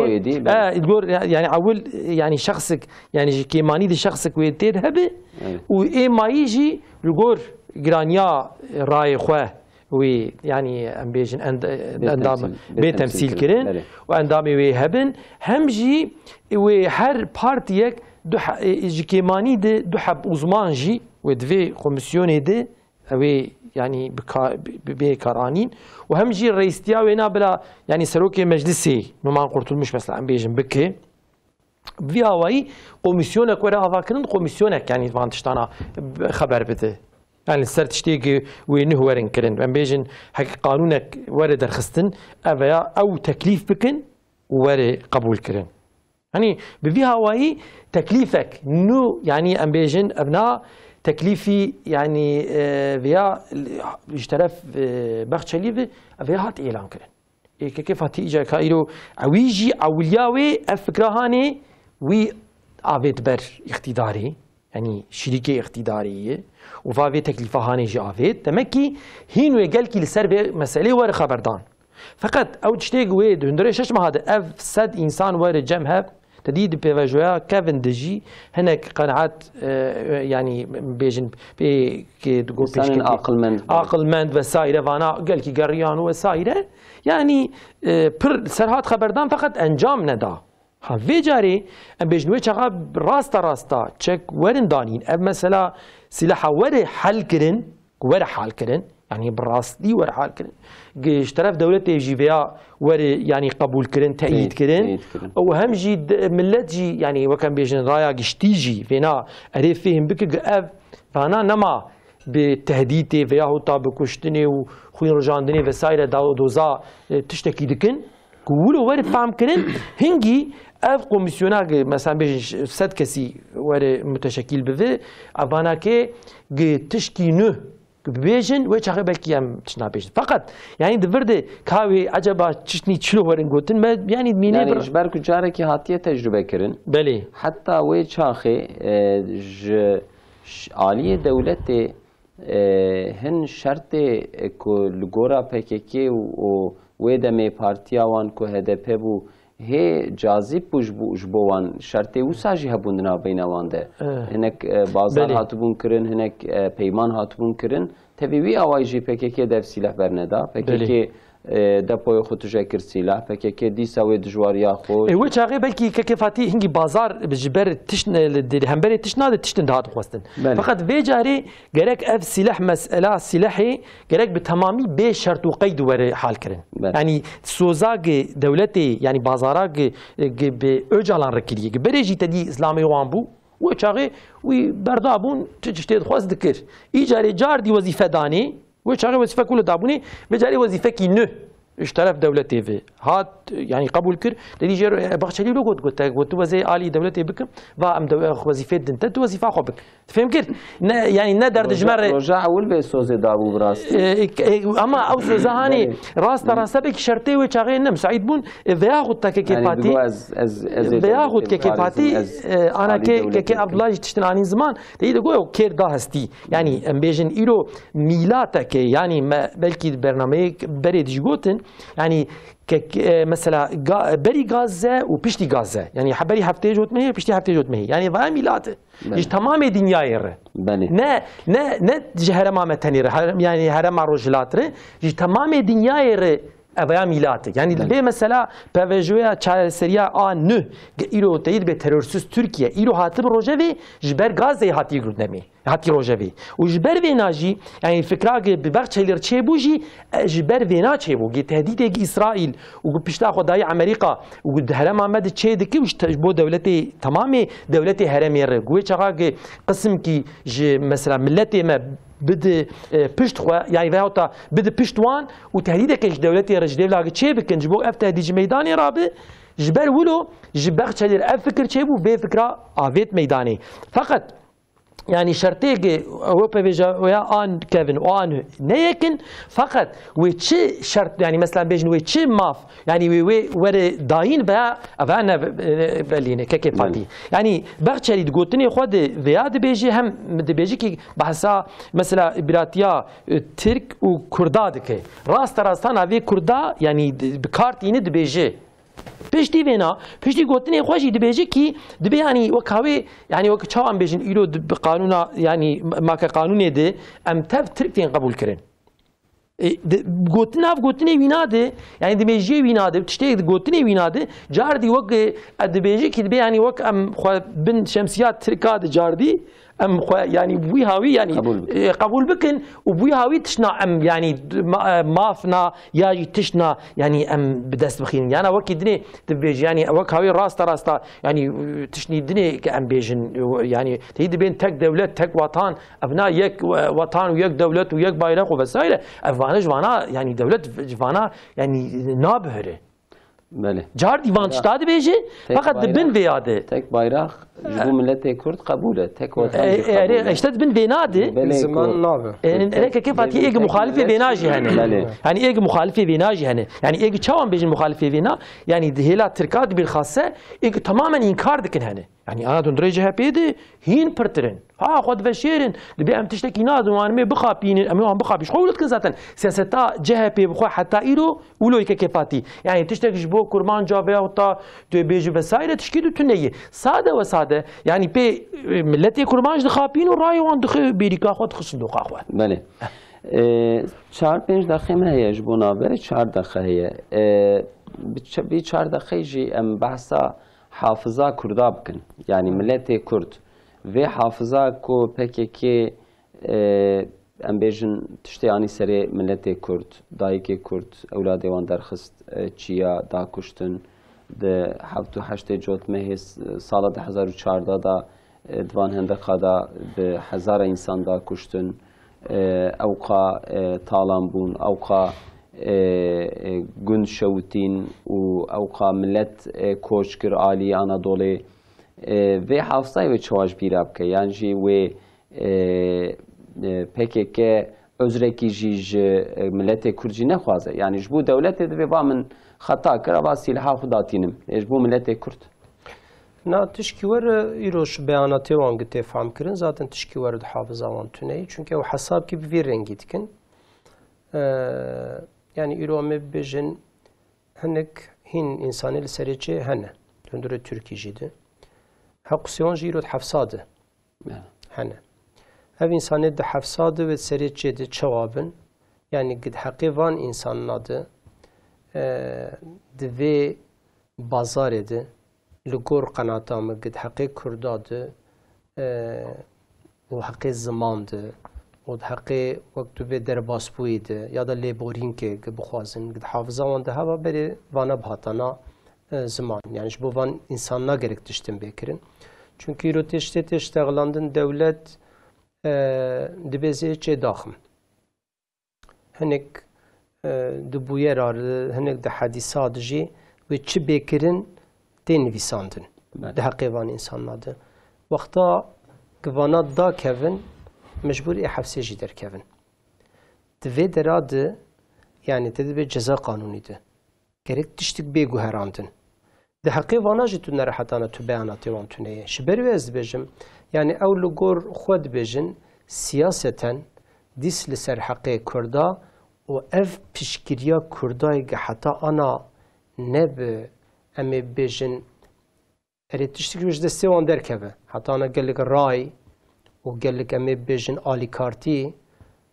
تقول يعني اول يعني شخصك يعني كيماني دي شخصك ويتيد هبه واي ما يجي يقول جرانيا راي خواه وي يعني ام بيجن اندام بتمثيل كرين واندامي وي هبن همجي وي هر بارتيك دو كيماني دي دو حب اوزمان جي ودفي كوميسيون دي وي يعني بكارانين وهم جي الرئيس تاعو هنا بلا يعني سروكي مجلسي نومان قرطول مش مثلا عم بيجن بكي في هواي كوميسيونك ورا هفاكرن كوميسيونك يعني فانتشتانا خبر بده يعني السر تشتيقي وينه ورن كرن عم بيجن حق قانونك ورا درخستن او تكليف بكن ورا قبول كرن يعني بفي هواي تكليفك نو يعني ام بيجن ابناء تكليفي يعني فيا اشترف بخشليفي فيا هات اعلان كرن كيف هاتي اجا كايرو اويجي اولياوي الفكره هاني وي افيت بر اقتداري يعني شركه اقتداريه وفافي تكليفه هاني جي افيت تمكي هينو يقلكي لسر مساله ور خبردان فقط او تشتيق وي دندري شش ما هذا اف سد انسان ور جمهب تديد بيفاجويا كيفن دجي هناك قناعات يعني بيجن بي كي تقول بيجن عاقل مند وسائر فانا قال كي قريان وسائر يعني بر سرهات خبردان فقط انجام ندا ها في جاري ام بيجنوي شغاب راستا تشيك ورن دانين اب مثلا سلاح ور حل كرن ور حال كرن يعني براستي ور حال كرن اشترف دولة جي فيها ور يعني قبول كرن تأييد كرن وهم جي ملت جي يعني وكان بيجن رايا جشتيجي فينا أريف فيهم بك اف فانا نما بتهديدي فيها هو طابق وشتني وخوين رجاندني وسائر دوزا تشتكي دكن قولوا ور فهم كرن هنجي اف كوميسيونا مثلا بيجن 7 كسي ور متشكل بفي افانا كي تشكي نه بيجن ويش بلكي ام تشنا بيجن فقط يعني دفرده كاوي عجبا تشني تشلو ورن قوتن ما يعني ميني يعني اجبارك جارك هاتيه تجربه كرن بلي حتى وي شاخي عاليه دولتي هن شرط كو لغورا بككي و ويدمي بارتيا وان كو هدف بو هي جاذب بوجبوان شرطي وساجي هبوندنا بينوان ده هناك بازار هاتبون كرن هناك پیمان هاتبون كرن تبي وي اواي جي PKK دف سلاح برندا PKK دپوی خود تجاکر سلاح PKK دی سوی دجواریا خود و چاقی بلکی که فاتی هنگی بازار بجبر تشن همبری تشناد تشتن دهات خواستن فقط وی جاری گرک اف سلاح مسئله سلاحی گرک به تمامی به شرط و قید ور حال کرن يعني سوزاق دولتي يعني بازاراق بأجالان ركليه بريجي تدي إسلامي وانبو وشاغي وبردابون تجتهد خواص ذكر إيجاري جار دي وظيفة داني وشاغي وظيفة كله دابوني بجاري وظيفة كي نه اشترف دولتي في هات يعني قبول كر تدي جير بخشلي لو قلت وزي آلي دولتي بكم فام وظيفة دنت وظيفة خو بك فهم كر يعني ندر دجمر رجع اول به سوزي دابو براس اما او سوزاني راس بك شرطي وشاغي نم سعيد بون فياخذ تكيفاتي يعني فياخذ كيفاتي انا كي ابلاج تشتناني زمان تيجي تقول كير دا هستي يعني ام بيجن ايرو ميلاتك يعني بلكي برنامج بريد جوتن يعني مثلا بري غازه وبيشتي غازه يعني بري هفته جوت مهي بيشتي هفته جوت مهي يعني فاهم ميلاته يش تمام دنيا يره نه جهره ما متني يعني هرم رجلات ره يش تمام دنيا يره ابيا ميلاته يعني به مثلا بفجويا سريا ان ايرو تيد به ترورسوس تركيا ايرو هاتب روجه جبر غازه هاتي گرودنمي هاتی روجبی و جبر ویناجی یعنی فکرها ببخش هیلر چه بوجی جبر وینا چه بوجی تهدید اسرائیل و پیشتا خدای امریکا و هرم آمد چه دکی وش تجبو دولتی تمامی دولتی هرمی ر گوی چقدر قسم کی مثلا ملتی ما بده پشت خو یعنی وقتا بده پشتوان و تهدید کش دولتی رجدی لاگ چه بکن جبو اف تهدید میدانی رابه جبر ولو جبر چلر اف فکر چه بو به فکرها آویت میدانی فقط يعني شرطيك هو بيجا ويا آن كيفن وآن نيكن فقط ويتشي شرط يعني مثلا بيجن ويتشي ماف يعني ور داين بها أفانا بلينه كيف فاتي يعني بغتشري تقولتني خود فياد بيجي هم بيجي كي بحسا مثلا براتيا ترك وكردادك راستان هذه كردا يعني بكارتين بيجي پشتی وینا پشتی گوتنی خوشی دبیجی کی دبی یعنی وکاوی یعنی وک چاوان بیجن ایلو بقانونا یعنی ما که قانونی ده ام تف ترکتین قبول کرن گوتنی وینا ده یعنی دبیجی وینا ده تشتی گوتنی وینا ده جاردی وک دبیجی کی دبی یعنی وک ام خو بن شمسیات ترکاد جاردی ام يعني بوي هاوي يعني قبول بكن وبوي هاوي تشنا ام يعني مافنا ياجي تشنا يعني ام بدست بخين يعني وقت دني تبيج يعني وقت هاوي راستا يعني تشني دني كأم بيجن يعني تيجي بين تك دولة تك وطن أبناء يك وطن ويك دولة ويك بايرق وبسائل أفغان جوانا يعني دولة جوانا يعني نابهره بله جار دیوان شتاد بیجه فقط بن بیاده تک bayrak جبو ملت کرد قبوله تک وطن اشتاد بن بيناده زمان نابه هيك كيف هاتي ايج مخالفه بيناجي هنا يعني ايج مخالفه بيناجي هنا يعني ايج تشاوان بيجي مخالفه بينا يعني هلا تركات بالخاصه ايج تماما انكار دكن هنا يعني انا درجه بيدي هين برترن ها خد بشيرن اللي ام تشتكي ناد وان مي بخابين ام بخابيش خولت كزاتن سياستا جهه بي بخو حتى ايرو ولو كيفاتي يعني تشتكي جبو كرمان جابه وتا تو بيجي وسائل تشكيل تنيه ساده وساده يعني بي ملتي كرمانج دخابين وراي وان دخ بيريكا خد خصدوق اخوان بله 4-5 دقیقه هي جبونا بره 4 دقیقه هي بي 4 دقیقه جي ام بحثا حافظه کردا بکن يعني ملت کرد و حافظه کو PKK ام بیجن تشتیانی سری ملت کرد دایک کرد اولاد وان درخست چیا دا کشتن ده 7-8 جوت مهس سال 2014 دا دوان هندقه دا به 1000 انسان دا کشتن اوقا تالان بون اوقا گند شوتین و اوقا ملت کوچکر آلی آنادولی و حافظه و چواج بیراب که یعنی جی و PKK özreki jiş millete Kürtçi ne xwaze yani bu devlete de ve min xata kira va silha xudatînim bu millete Kürt na tişkî were îroj beyanatê wan gotê fehm kirin zaten tişkî were di hafiza wan tuneyî çünkü ew hesabkî bi vê rengî dikin yani îro me bibêjin hinek hîn insanê li serê çê hene hundirê Tirkî jî de heqûsiyan jî îro di hefsade hene ev insanê di hefsade ve serê çê de çewabin yani gid heqê van insanna de di vê bazarê de li gor qenata me gid heqê Kurda de û heqê ziman de û di heqê wek tu vê derbasbûyê de ya da lêborînkê gid bixwazin gid hafiza wan de heva berê vana bihatana ziman yani ji bo van insan nagerek tiştên bêkirin çünkü îro tiştê tê ştexilandin dewlet dibê zê çê daxim hinek di bûyera hinek di hedîsa de jî wê çi bêkirin tê nivîsandin di heqê van insana de wexta givana dakevin mecbûr ê hefsê jî derkevin di vê dera de yani te dibe ceza qanûnî de gerek tiştik bêguherandin di heqê vana jî tu nerehetana tu beyanatê wan tuneye ji ber wê ez dibêjim yani ew li gor xwe dibêjin siyaseten dîs li ser heqê Kurda û ev piştgiriya Kurdayê ge heta ana nebe em ê bêjin erê tiştekî ji destê wan derkeve heta ana gelek ray û gelek em ê bêjin alîkartî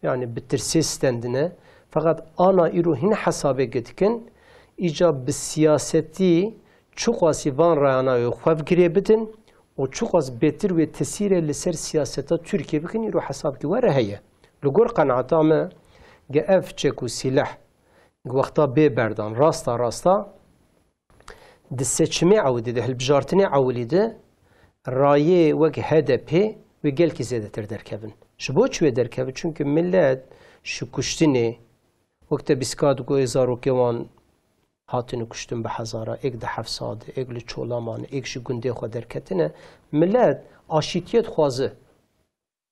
yani bi tirsê stendine fakat ana îro hîn hesabê dikin îca bi siyasetî çi xwasî van rayana wê xwev girê bitin و çok az betir ve tesire لسر siyaseta Türkiye bikini رو حساب ki وره هيا لگور قناعتا ما گه اف چک و سلاح وقتا ببردان راستا د seçimi avudi de helbjartini avlide raye ve HDP ve gel ki zedetir derkevin. Şu bu çüve derkevin çünkü millet şu kuştini vakte biskad goy zarokevan hatını kuştun be hazara ek de hafsad ek li çolaman ek şu günde xo derketine millet aşitiyet xwazı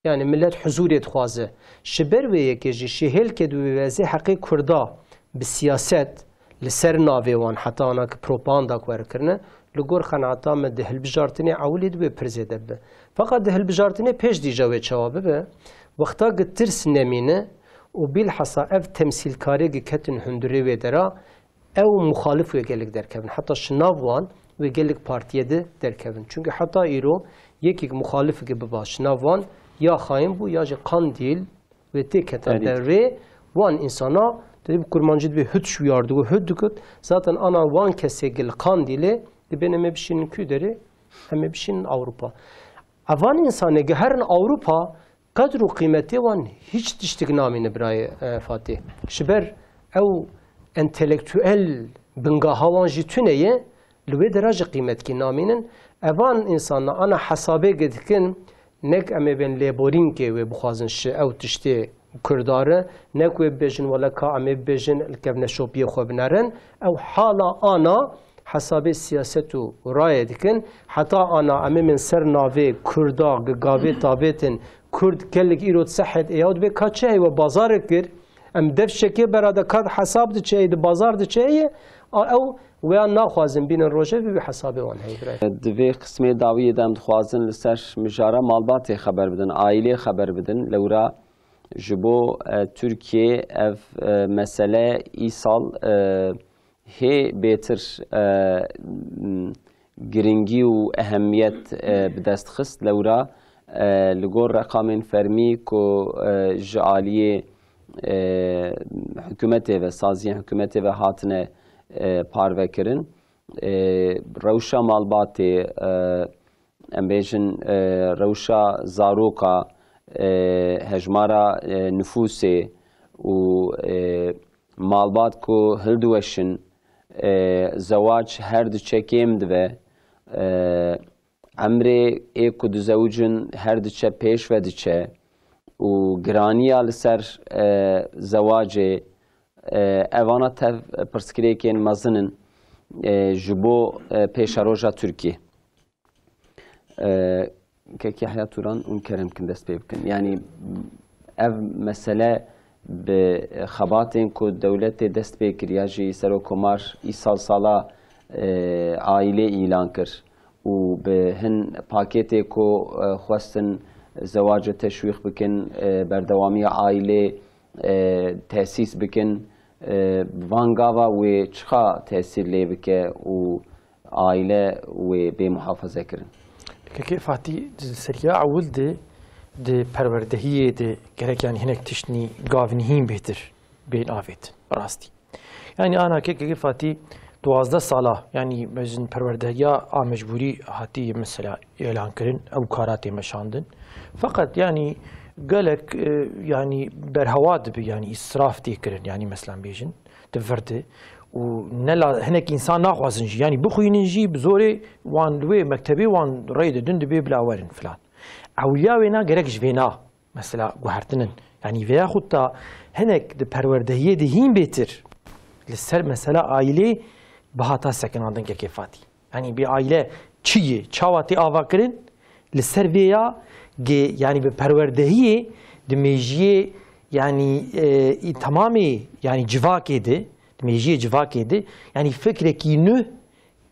yani millet huzuriyet xwazı şber ve yekeci şehel kedu ve ze haqi kurda bi siyaset لسر ناویوان حتی آنها که پروپاگاندا کردن لگور خناتا من دهل بجارتنی اولید به پرزیده به فقط دهل بجارتنی پیش دیجاوی چوابه به وقتا گترس نمینه و بیل حسا اف تمثیل کاری گکتن هندری و درا او مخالف و گلک درکبن حتی شناوان و گلک پارتیه ده درکبن چونکه حتی ایرو یکی مخالف که بباش شناوان یا خاین بو یا جه قاندیل و تکتن دره وان انسانا dedi bu kurmancı bir hüt şu yardı bu hüt düküt zaten ana van kesegil kandili de benim ebişinin küderi hem ebişinin Avrupa. Avan insanı geherin Avrupa kadru kıymeti van hiç diştik namini birayı Fatih. Şiber ev entelektüel bingahavan jitüneye lüve derece kıymet ki naminin avan insanı ana hasabe gedikin nek eme ben leborinke ve buxazın şi ev tişti Kurdare ne koy bejin valla ka ame bejin kevne şopiye xo binaren ev hala ana hasabe siyasetu raye dikin hatta ana ame min ser nave Kurda gabe tabetin Kurd kellik irot sahet eyad be kaçe ve bazar kir em dev şeke berada kad hasab de çeydi bazar de çeye ev ve naxwazin binin roje ve hasabe wan heybray دوی قسمه داوی دم خوازن لسر مجاره مالبات خبر بدن عائله خبر بدن لورا جبو ترکیه اف مسئله ای سال هی بهتر گرنگی و اهمیت بدست خست لورا لگور رقم فرمی کو جعالی حکومت و سازی حکومت و هاتنه پارو کرن روشا مالبات امبیجن روشا زاروکا هجمارا نفوسه و مالبات کو هلدوشن زواج هر دو چکیم دوه عمره ایکو دو زوجن هر دو چه پیش و دو چه و گرانیا لسر زواج اوانا تف پرسکریکین مزنن جبو پیش روژا ترکیه که حیات توران اون کرم کن دست بکن یعنی اف مسئله به خباتین که دولت دست بکر یا جی سرو کمار ای سالا عائله اعلان کر و به هن پاکتی که خواستن زواج تشویق بکن بردوامی عائله تأسیس بکن وانگاوا و چخا تأثیر لی بکه و عائله و به محافظه کرن که فاتی سریا اول ده پروردهیه ده gerek yani hinek tişni gavnihim behtir beyin afet rasti. Yani ana که فاتی 12 ساله yani bizim perverdehiya a mecburi hati mesela elan kirin ev karate meşandın. Fakat yani galek yani berhavad bi yani israf dikirin yani mesela bejin de verdi و نلا هناك إنسان ناقص نجي يعني بخوي نجي بزوري وان دوي مكتبي وان ريد دند بي بلا ورن فلان أولياء وينا جركش فينا مثلا جوهرتنن يعني فيا خطة هناك ده پروردهية ده هين بيتر لسر مثلا عائلة بهاتا سكن عندن كيفاتي يعني بعائلة چية چاواتي آواكرن لسر فيا يعني بپروردهية ده ميجيه يعني تمامي يعني جواكي ده میجی جواکی دی یعنی فکر کی نه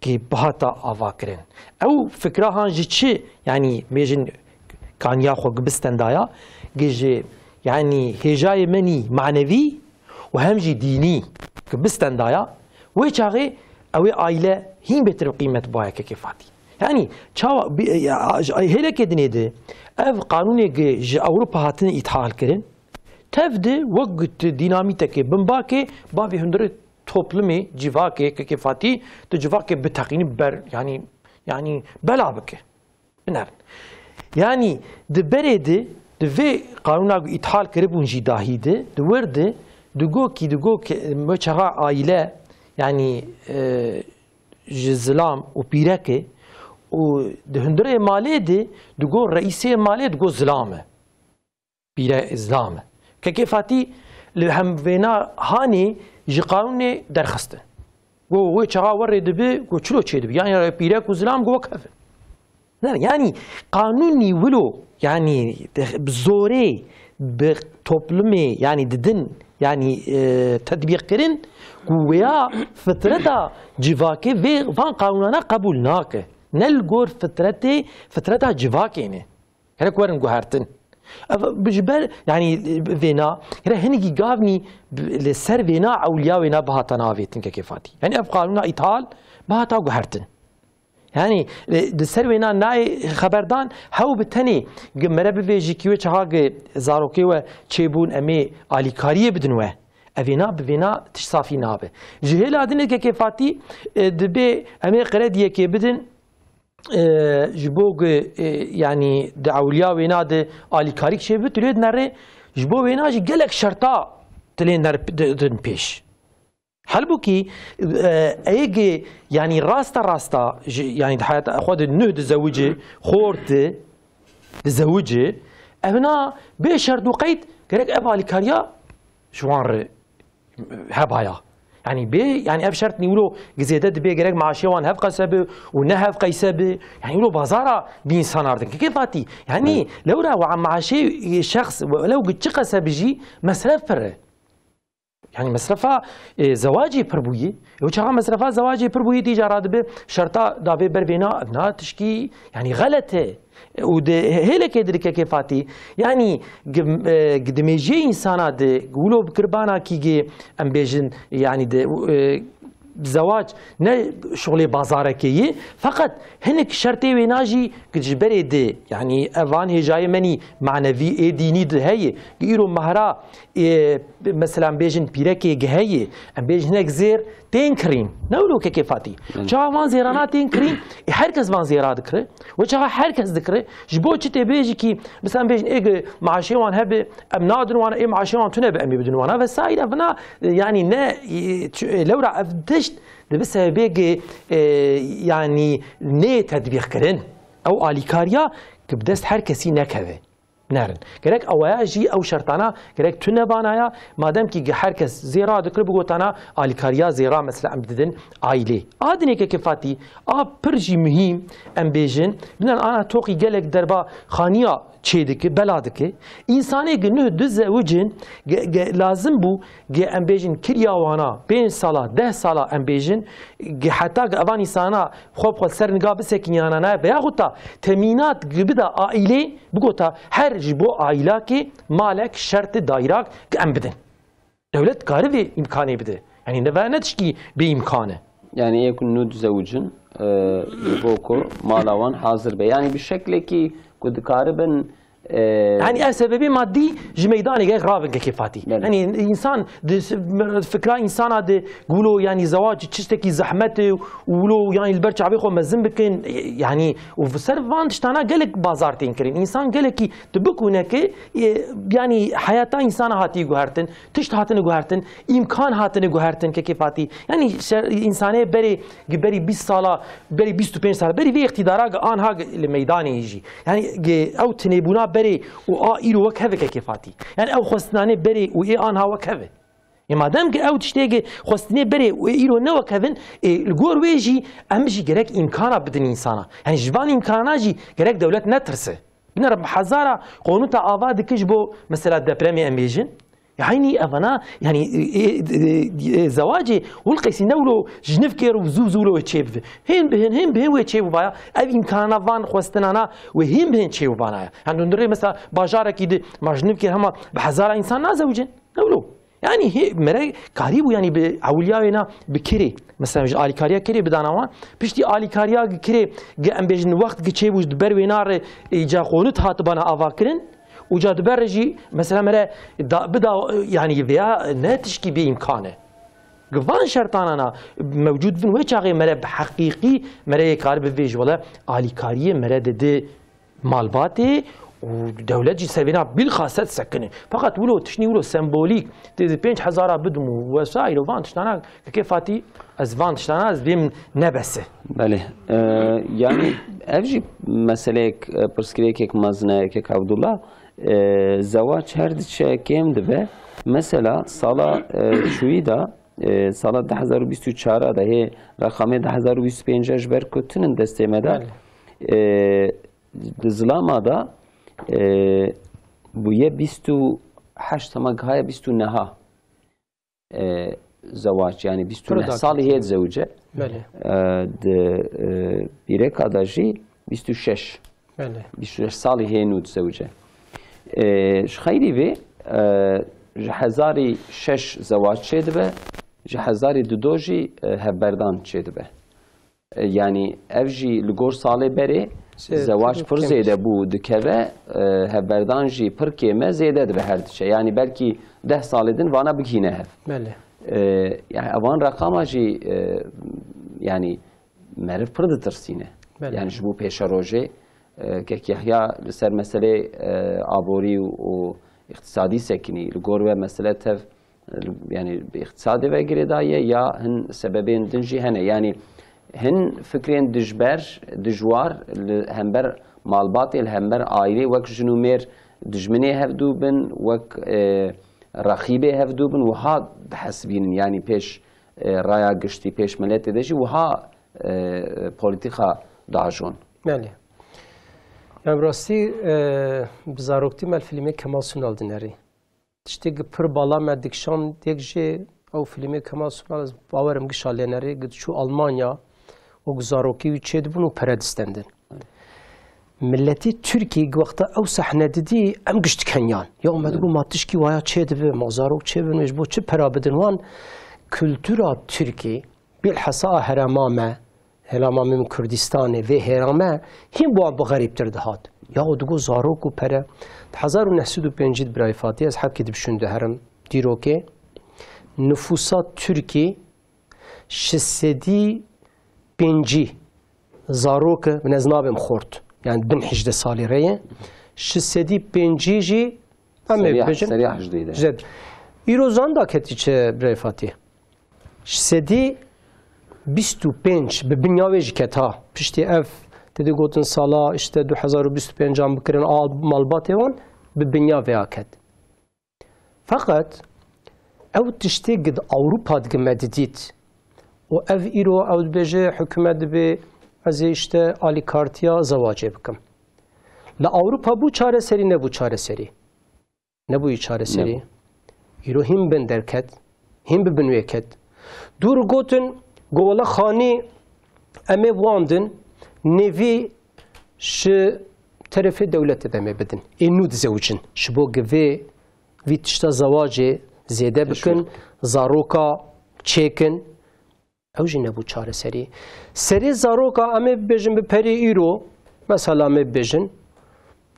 که بهاتا آوا کرن او فکره هنجی چی یعنی میجن کانیا خو گبستن دایا گیجی یعنی هجای منی معنوی و همجی دینی گبستن دایا و چاقی او عائله هین بهتر قیمت باید که کفاتی یعنی چاو هله کدنی دی اف قانونی که اروپا هاتن اتحال کرن tevdi vakt dinamite bimba bavi hundre toplumi civake kefati de civake betaqini ber yani bela bike بنرن يعني دبرده دوی قانونا اتحال کربون جی داهیده دورده دگو کی مچها عائله يعني جزلام و پیرکه و دهندره مالی ده دگو رئیسه مالی دگو زلامه پیره زلامه که کفاتی لهم وینا هانی جی قانون درخسته و چرا ورد به و چلو چه دبی يعني پیرک و زلام گو کفه يعني قانوني ولو يعني بزوري بتوبلمي يعني ددن يعني تطبيق كرن ويا فترة جواكي في فان قانونا قبولناك نلقور فترتها جواكينه هلا كورن جوهرتن بجبر يعني فينا هلا هنيجي قابني لسر فينا أولياء وينا بها تنافيتن كيفاتي يعني أف قانونا إيطال بها تا جوهرتن يعني دسروينا ناي خبردان هاو بتني مرب بيجي كيو چهاگ زاروكي و چيبون امي آليكاريه بدنوه اوينا بوينا تشصافي نابه جهل ادن كيفاتي دبي امي قرديه كي بدن جبوگ يعني دعوليا وينا د آليكاريك شيب تريد نره جبو وينا جي گلك شرطا تلين نر دن پیش حلبوكي ايجي يعني راستا يعني حياة اخوات النهد زوجي خورت زوجي هنا بشرط وقيت قالك ابالي كاريا شوان هبايا يعني بي يعني ابشرت نقولوا جزيدات بي قالك معاشي وان هف قسبه ونهف قيسبه يعني يقولوا بازارة بإنسان أردن كيف فاتي يعني لو راوا عن معاشي شخص ولو قد قسب جي مسرف فره يعني مصرفها زواجي بربوي وشغا مصرفها زواجي بربوي تجارات به شرطا دافي بربينا ابناء تشكي يعني غلطه وده هيك يدرك كيفاتي يعني قدميجي انسانات قولوا بكربانا كيجي ام بيجن يعني زواج نه شغل بازاركي فقط هنك شرطي ويناجي كجبري دي يعني افان هجاي مني معنوي ديني ده هي يرو مهرا مثلا بيجن بيركي هي ام بيجن هناك زير تنكرين نقولوا كيفاتي جا وان زيرانا تنكرين هركز وان زيرا ذكره وجا هركز ذكره جبو تشتي بيجي كي مثلا بيجن ايه معاشي وان هب ام نادر وان ايه معاشي وان تنب امي بدون وانا فسايد افنا يعني نا لو را افتشت بس بيجي يعني ني تطبيق كرن او اليكاريا كبدست هر كسي نكوه نرن كرك اواجي او شرطانا كرك تنبانايا مادام كي هر كس زيرا ذكر بغوتانا اليكاريا زيرا مثلا ام ددن عائله ادني كفاتي برجي مهم ام بيجن بدنا انا توقي قالك دربا خانيه چیدکی بلادکی انسانی گنه دز وجن لازم بو ام بیجن کریاوانا 5 سالا 10 سالا ام بیجن حتی اوان انسانا خوب سر نگاه بسکنیانا نه بیا خودتا تمینات گبدا عائله بگوتا هر جبو عائله کی مالک شرط دایراک ام بدن دولت کاری به امکانی بده یعنی نوانتش کی به امکانه يعني يكون نود زوجن يبوكو مالوان حاضر به يعني بالشكل كي كود كاربن يعني سببي مادي جميداني غير رابن كيفاتي يعني انسان فكره انسان هذا يقولوا يعني زواج تشتكي زحمته وولو يعني البرج عبيخو مزن بكن يعني وفي سرفان تشتانا قالك بازار تنكرين انسان قالك تبكونك يعني حياته انسان هاتي غهرتن تشت هاتن غهرتن امكان هاتن غهرتن كيفاتي يعني انسانه بري 20 ساله بري 25 ساله بري في اقتدارات انها الميدان يجي يعني او تنيبونا بري و ايرو وكهفه كيفاتي يعني او خصنانه بري و اي انها وكهفه ما دام او تشتيغي خصني بري و ايرو نو كهفن الجور ويجي امشي جرك امكانه بدن انسانه يعني جبان امكاناجي جرك دولت نترسه بنر بحزاره قانون تا افاد كجبو مثلا دبرمي اميجن يعني افنا يعني زواجي والقيسي نولو جنفكر وزوزولو تشيف هم بهن وتشيف بايا اي امكانه فان خوستنانا وهم بهن تشيف بانا يعني ندري مثلا باجاره كيد ما جنفكر هما بحزاره انسان نازوجن نولو يعني هي مري كاريبو يعني باولياوينا بكري مثلا آلی کاریا کری بدانوان پشتی آلی کاریا کری ام بيجن وقت كتشيبوش دبر وينار إجا قونت هات بنا أفاكرن وجا دبر جي مثلا مرة بدا يعني فيها ناتشكي بإمكانه قفان شرطانا موجود بن وش عقي مرة بحقيقي مرة كار بفيج ولا علي كارية مرة ده مالباتي ودولة جي سبينا بالخاصة سكنه فقط ولو تشني ولو سيمبوليك تيجي 5000 بدم وسائل وفان تشتانا كيفاتي از فان تشتانا از بيم نبسه بله يعني أفجي مسألة برسكريك مزنة كعبد الله زواج هرد شيء كم دبه مثلا سال شويدا سال 2024 ده هي رقم 2025 جبر كتن دستمده دزلام دا بویه 28 مقهاية 29 زواج يعني 29 سالي هي زوجة بيرك داجي 26 سالي هي نود زوجة خيري في جهزاري 6 زواج شدبه جهزاري دودوجي هبردان شدبه يعني افجي لغور سالي بري زواج پر زیده بود دکوه هبردان جی پر کیمه زیده ده به هر دشه یعنی بلکی 10 سال دین وانا بگینه هف يعني اوان رقم جی يعني معرف پر دترسینه يعني جبو پیش روژه که کهیا لسر مسئله آبوری و اقتصادی سکنی لگور و مسئله تف يعني باقتصادي وغيره دايه يا هن سببين دنجي هنا يعني هن فكرين دجوار همبر مالباتي الهمبر عائلي وك جنومير دجمني هفدوبن وك رخيبه هفدوبن وها حسبين يعني بيش رايا قشتي بيش ملت دجي وها بوليتيكا داجون بله يعني براستی بزاروکتی مال فیلمی کمال سونال دنری تشتی پر بالا مدکشان دیگه او فیلمی کمال سونال باورم گشاله نری گد شو آلمانیا و گزاروکی و چه دبون و پردستندن ملتی ترکی وقتا او صحنه دیدی ام گشت کنیان یا اومد گو ماتشکی وایا چه دبه مازاروک چه بنوش بو چه پرابدن وان کلتورا ترکی بالحصا هرمامه هرمامه کردستان و هرمه هم با غریب تر دهات یا دگو زاروک و پره 1905 برای فاتی از حد که دبشونده هرم دیروکه نفوسات ترکی 605 زاروک من از نابم خورد يعني بن 18 سالي ريه 605 جي سريع جديده جد يروزان دا كتي چه برای فاتی 625 ببنياوي كتا پشتي اف تدي گوتن سالا işte 2025 عم بكرن مالباتي وان ببنياوي اكد فقط او تشتي قد اوروبا دقمدديت و اف ايرو او بيجي حكومت بي از işte alikartiya zavac بکم. ل Avrupa bu çare seri ne bu çare seri? Ne bu çare seri? İro him ben derket, him bi binweket. Dur gotin gola khani eme wandin nevi şu tarafı devlet deme bedin. Enud zevcin. Şu bu gibi vitişta zavacı zede bikin, zaroka çekin. اوجی نبود چاره سری سری زاروکا امی بجن به پری ایرو مثلا امی بجن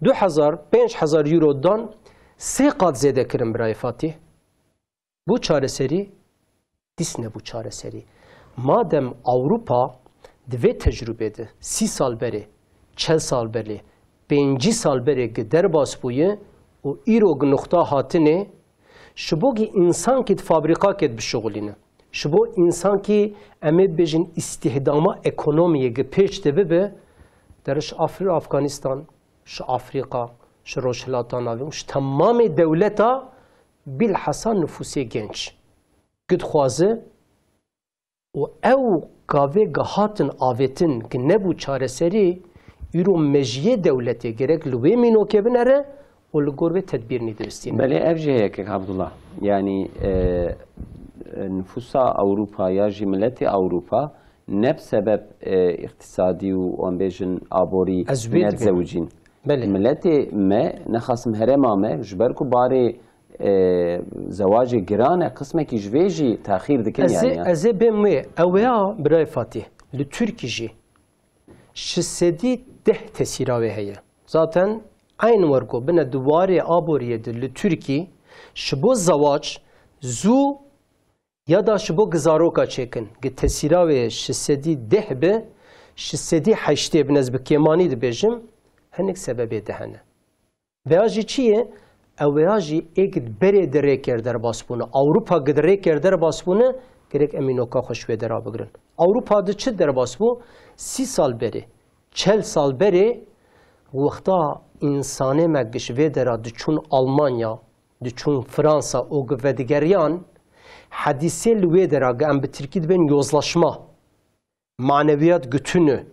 2000-5000 یورو دان 3 قات زیاده کرم برای فاتی bu çare seri dis ne bu çare seri madem Avrupa dve tecrübede 3 sal beri 4 sal beri 5 sal beri gider bas buye o iro nokta hatine şubogi insan kit fabrika ket bişoğline شبو انسان کی امید بجن استهداما اکونومیه گپیش دبه به درش افغانستان ش آفریقا ش روشلاتان آویم ش تمام دولتا بالحصا نفوسی گنج گد خوازه و او گاوه گهاتن آویتن که نبو چاره سری ایرو مجیه دولتی گرک لوی مینو که بنره و لگور به تدبیر ندرستین بله افجه یک عبدالله یعنی نفوس أوروبا يا جملة أوروبا نب سبب اقتصادي وأنبيجن أبوري نتزوجين ملتي ما نخصم هرما ما جبركو باري زواج جرانة قسمك جويجي تأخير دكين يعني أزي بمي أويا براي فاتي لتركيجي شسدي ده تسيراوي هي zaten aynı vargo bana duvarı aboriye de لتركي شبو زواج زو یا دا شبو گزاروکا چکن که تسیراوی 610 به 608 بنسبه کیمانی دی بیجم هنک سببی دهنه و آجی چیه؟ او آجی ایک بری دره کرده باسپونه اوروپا گدره کرده باسپونه gerek eminoka خوشوی درا بگرن Avrupa'da çi derbas bu 30 sal beri 40 sal beri vaqta insani megiş ve dera diçun Almanya diçun Fransa o ve digeriyan hadisel ve dera gam bi Türkiye ben yozlaşma maneviyat gütünü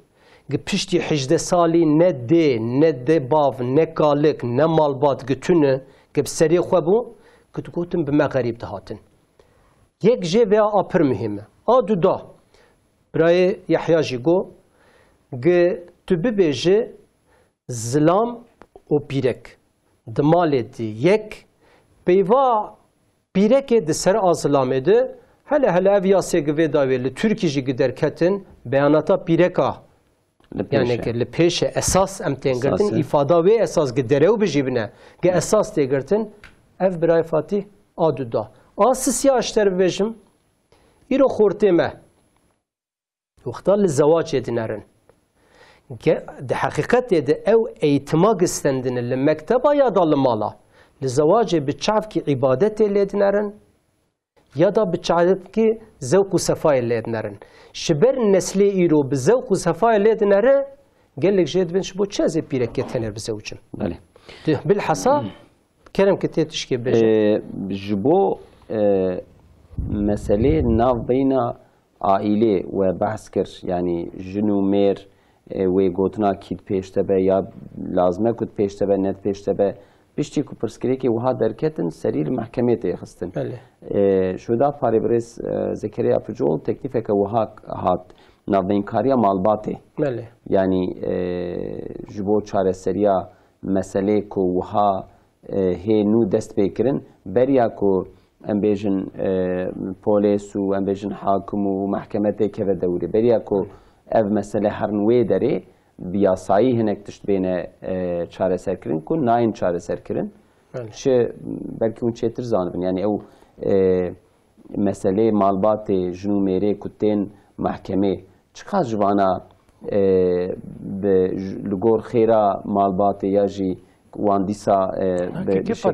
pişti hicde sali ne de bav ne kalık ne malbat gütünü gib seri xwe bu kutukutum bi me garib dahatin یک جه و آپر مهمه آدو دا برای یحیی جیگو گه تو ببیجه زلام و پیرک دمال دی یک پیوا پیرک دی سر آزلامه ده هله اویاسه گوه داویل ترکی جی گدر کتن بیاناتا پیرکا یعنی که لپیش اساس امتین گرتن ifade و اساس گدره و بجیبنه گه اساس دی گرتن اف برای فاتی آدو دا آسیسی اشتر ببیجم ایرو خورته ما وقتا لزواج edinlerin de hakikat de ev eğitime gistendin le mekteba ya da mala lezavaje bi çavki ibadet edinlerin ya da bi çavki zevk sefa edinlerin şber nesli iro bi zevk sefa edinlerin gellik jedben şu bu çeze pireketener bi zevcim بله bilhassa kerem kete tişki beje جبو مسئله ناو بین عائله و بحث کر یعنی جنو میر و گوتنا کید پیشته به یا لازمه کد پیشته به نت پیشته به بیشتی کو پرسکری که وها درکتن سریل محکمه تیخستن شودا پاریبرس زکریا فجول تکلیفه که وها هات ناو بین کاریا مالباته یعنی جبو چاره سریا مسئله کو وها هی نو دست بکرن بریا کو ام بیجن پلیس و ام بیجن حاکم و محکمه که و دوری بریا کو اف مسئله هر نوع داره بیاسایی هنک تشت بین چاره سر کرن کو ناین چاره سر کرن چه بلکه اون چیتر زانبن یعنی او مسئله مالبات جنو میره کتین محکمه چقدر جوانا لگور خیره مالبات یا جی وانديسا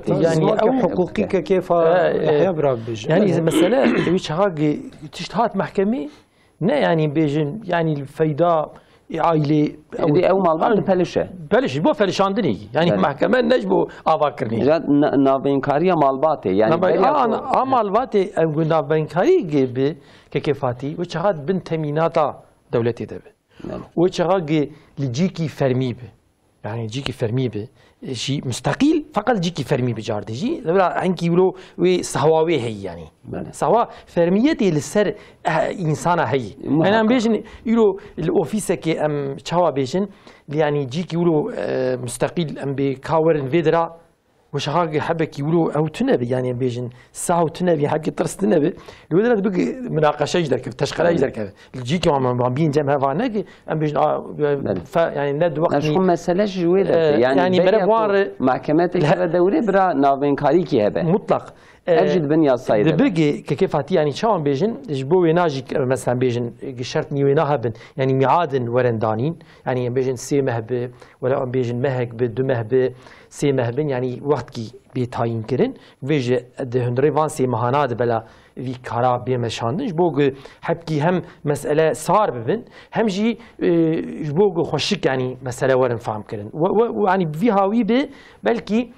يعني او حقوقي كيف يبرا بيجي يعني مثلا ويش هاجي تشتهات محكمه نه يعني بيجن يعني الفيدا عائله او مالبات بلش بو فلشاندني يعني محكمه نجبو افاكرني نابينكاريا مالبات يعني انا مالبات اقول نابينكاري جيب ككيفاتي وش هاد بنت تاميناتا دولتي دبه وش هاجي لجيكي فرمي به يعني جيكي فرمي به شيء مستقيل فقط جيكي فرمي بجارده جي لا عنكي يقولوا وصهواوي هي يعني صهوا فرميتي للسر انسانه هي انا بيجن يقولوا الاوفيس كي ام تشوا بيجن يعني جيكي يقولوا مستقيل ام بكاورن فيدرا وش هاجي حبك يقولوا او تنبي يعني بيجن ساعه تنبي حق ترس تنبي الودرة بقى مناقشه يقدر كيف تشغله يقدر كيف الجيكي عم بين جمع فانك ام بيجن يعني ند وقت شو مساله جويده يعني برا محكمه الدوري برا نافنكاري كي هبه مطلق اجد بنيا صايده بقى كيف هاتي يعني شلون بيجن جبو يناجي مثلا بيجن شرط نيوينا هبن يعني ميعاد ورندانين يعني بيجن سي مهب ولا بيجن مهك بدو مهب سي مهبن يعني وقت كي بيتاين كرن بيجي دهندري فان سي مهانات بلا في كارا بيمشاندن جبو حبكي هم مساله صار ببن هم جي جبو خوشك يعني مساله ورن فهم كرن ويعني في هاوي به بلكي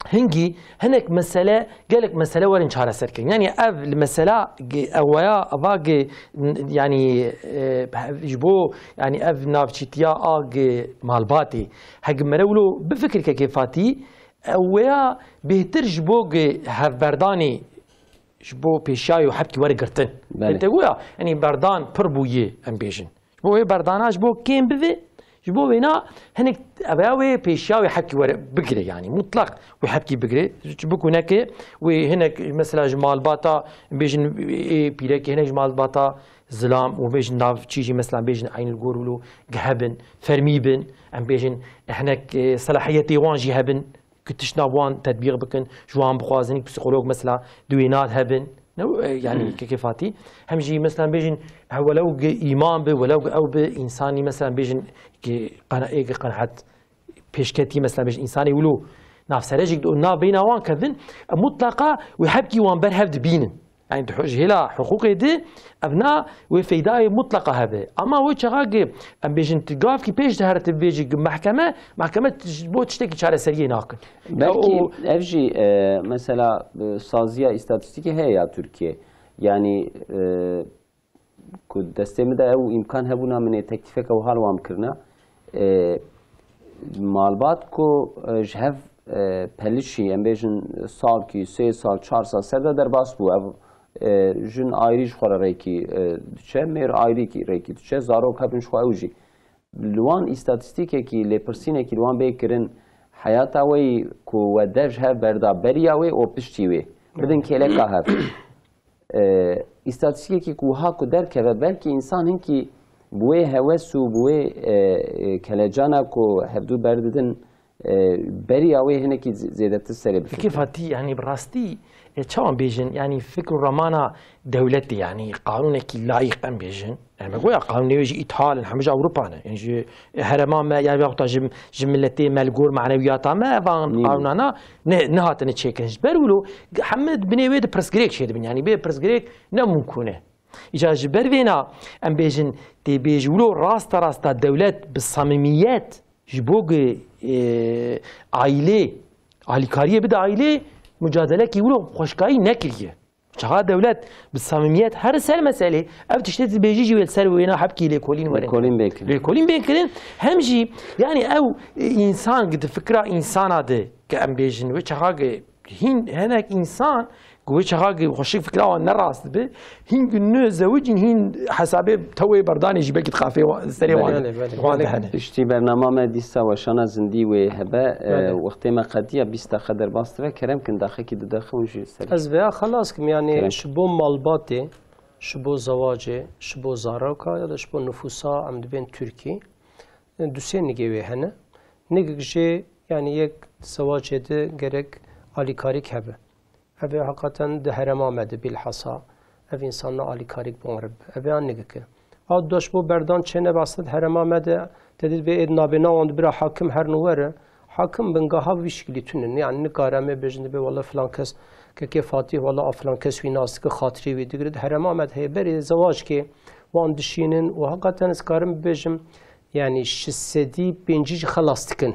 هنجي هناك مسألة قالك مسألة ورن شهر سركن يعني أف المسألة أويا أباق يعني جبو يعني أف نافشتيا مالباتي حق مرولو بفكر كيفاتي أويا بهتر جبو هف برداني جبو بيشايو حبكي ورقرتن انت ويا يعني بردان بربويه ام بيجن جبو بردانا جبو كيم بذي جبو بينا هنك أباوي بيشاوي حكي ورق بقري يعني مطلق وحكي بقري جبوك هناك وهناك مثلا جمال باتا بيجن بيرك هناك جمال باتا ظلام وبيجن ناف تشيجي مثلا بيجن عين الجورولو جهبن فرميبن ام بيجن هناك صلاحيتي وانجي هبن كنتش نابوان تطبيق بكن جوان بخوازنك بسيكولوج مثلا دوينات هبن يعني كيفاتي هم جي مثلا بيجن ولو إيمان به ولو أو بإنساني مثلا بيجن قناعات بيشكتي مثلا بيجن إنساني ولو ناف سرجك دو نا بين وان كذن مطلقة ويحبكي وان برهف دبينن يعني هلا حقوق دي أبناء وفيداء مطلقة هذا أما هو شغاق أم بيجن تقاف كي بيش دهرت بيجي محكمة بو تشتكي شارع سريع ناقل belki evji mesela sazia istatistiki heya Türkiye yani ku destemi de ev imkan hebuna mene teklifek ev hal vam kirna malbat ku jhev pelişi em bejin sal ki 3 sal 4 sal serda derbas bu ev jin ayrı xora reki düşe mer ayrı ki reki düşe zarok habin xwa evji لوان استاتستیکه کی لپرسینه کی لوان بیکرین حیاتا وی کو ودج هف بردا بریا وی او پشتی وی بدن کله کا هف استاتستیکه کی کو ها کو درک و بلکی انسان هن کی بوی هوسو بوی کله جانا کو هفدو بردن بریا وی هنه کی زیادت سری كيف هاتي يعني براستي تشاون بيجن يعني فكر رمانا دولتي يعني قانونك لايق ام بيجن يعني بقول قانون يجي ايطال حمج اوروبا يعني هرما ما يعني وقت جملتي مالغور معنويات ما قانوننا نهات نتشيكنج برولو حمد بني ويد برسغريك شيد يعني بي برسغريك نمكنه اجا جبر فينا ام بيجن تي بيجولو راستا دولت بالصميميات جبوق عائله علیکاریه بده عائله مجادله کی ولو خوشکایی نکریه چه دولت بالصميميات هر سر مساله او تشتت بيجي ويل سر وينا حبكي ليكولين ولا ليكولين بينكرين همجي يعني او انسان قد فكره انسان هذا كام بيجن وچه هين هناك انسان قوي شغاقي وخشيك فكرة وانا راس به هين قلنا زوجين هين حسابي توي برداني جيبك تخافي سري وانا اشتي برنامه ما ديسا وشانا زندي وهباء وقت ما قديه بيستا خدر باسترا كرم كن داخل كي داخل ونجي سري ازبيا خلاص كم يعني شبو مالباتي شبو زواجي شبو زاروكا يا شبو نفوسا عمد بين تركي دوسين نجيبه هنا نجي يعني يك زواجي ده جرك alikarik hebe. Ev hakikaten de herem amedi bilhassa. Ev insanla alikarik bonrib. Ev annegike. Ad doş bu berdan çene bastı herem amedi. Dedi be ednabena ond bira hakim her nuvere. Hakim ben gahav vişkili tünen. Yani ne karame bejinde be valla falan kes ke Fatih valla falan kes vinas ke hatri ve digre herem amed heberi zavaj ki wan dişinin o hakikaten skarim bejim yani şissedi bencic xalastikin.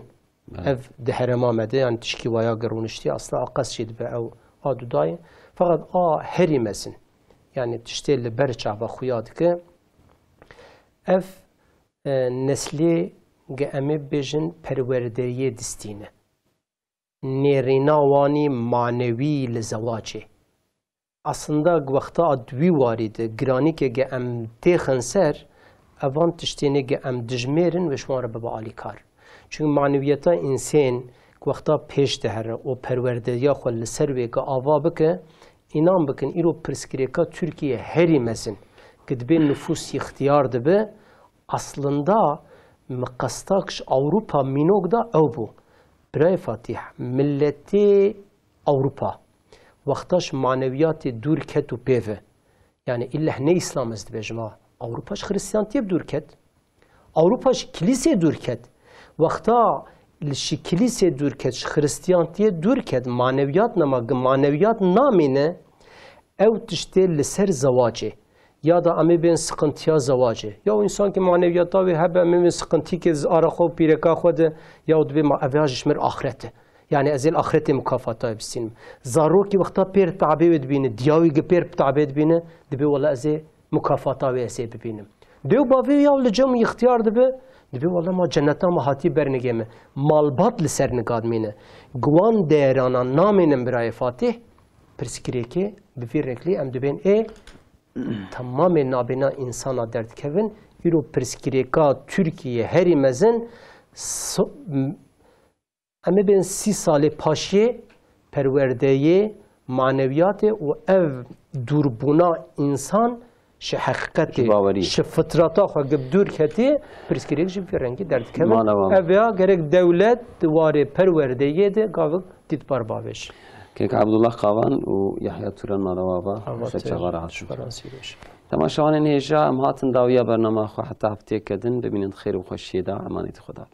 Ev de herem amedi yani tişki vaya gerunişti aslında aqas şid be ev adudayı fakat herimesin yani tişteli berçaba xuyadike ev nesli geemi bejin perwerderiye distine nêrîna wanî manevî li zewacê aslında wexta dwî warî de giranîkeke em têxin ser evan tiştênê em dijmêrin ve şwan re bibe alîkar çünkü maneviyeta insên wexta pêş dihere û perwerderiya xwe li ser wê ke ava bike înan bikin îro pirsgirêka Tirkiye herî mezin ki dibe nüfus ixtiyar dibe aslında miqastakş Avrupa mînog da ew bû برای فاتح ملتی اروپا وقتاش maneviyatı دور کت و پیوه yani illa ne İslam است بجما Avrupaş Hristiyantiye دور کت Avrupaş kilise دور کت وقتا لشی kilise دور کت Hristiyantiye دور کت maneviyat nama maneviyat namine ev tişte لسر زواجه ya da ame ben sıkıntıya zavacı. Ya o insan ki maneviyata ve hep ame ben sıkıntı ki araxo pireka xwede ya o dibe avaj işmer ahirete. Yani ezel ahirete mukafata bisin. Zarur ki vaqta per tabe edbine, diyavi ge per tabe edbine, dibe valla eze mukafata ve ese bibinim. Diyo bavi ya le cam ihtiyar dibe valla ma cenneta ma hati bernegeme. Malbat li ser nigadmine. Gwan derana namenen biraye Fatih perskireki bifirekli em diben tamamen nabina insana dert kevin İro perskireka Türkiye heri mezin ama ben 30 sale paşe perverdeye maneviyatı o ev durbuna insan şe hakikati şe fıtrata xwe gebdur keti perskirek ji rengi dert kevin ev ya gerek devlet duvarı perverdeye de gavik ditbar baveş كيك عبد الله قاوان ويحيى توران ناروابا سجاوار عاشور تماشاوان هيجا ام هاتن داوية برنامج خو حتى هفتي كدن ببینن خير و خوشی دا امانت خدا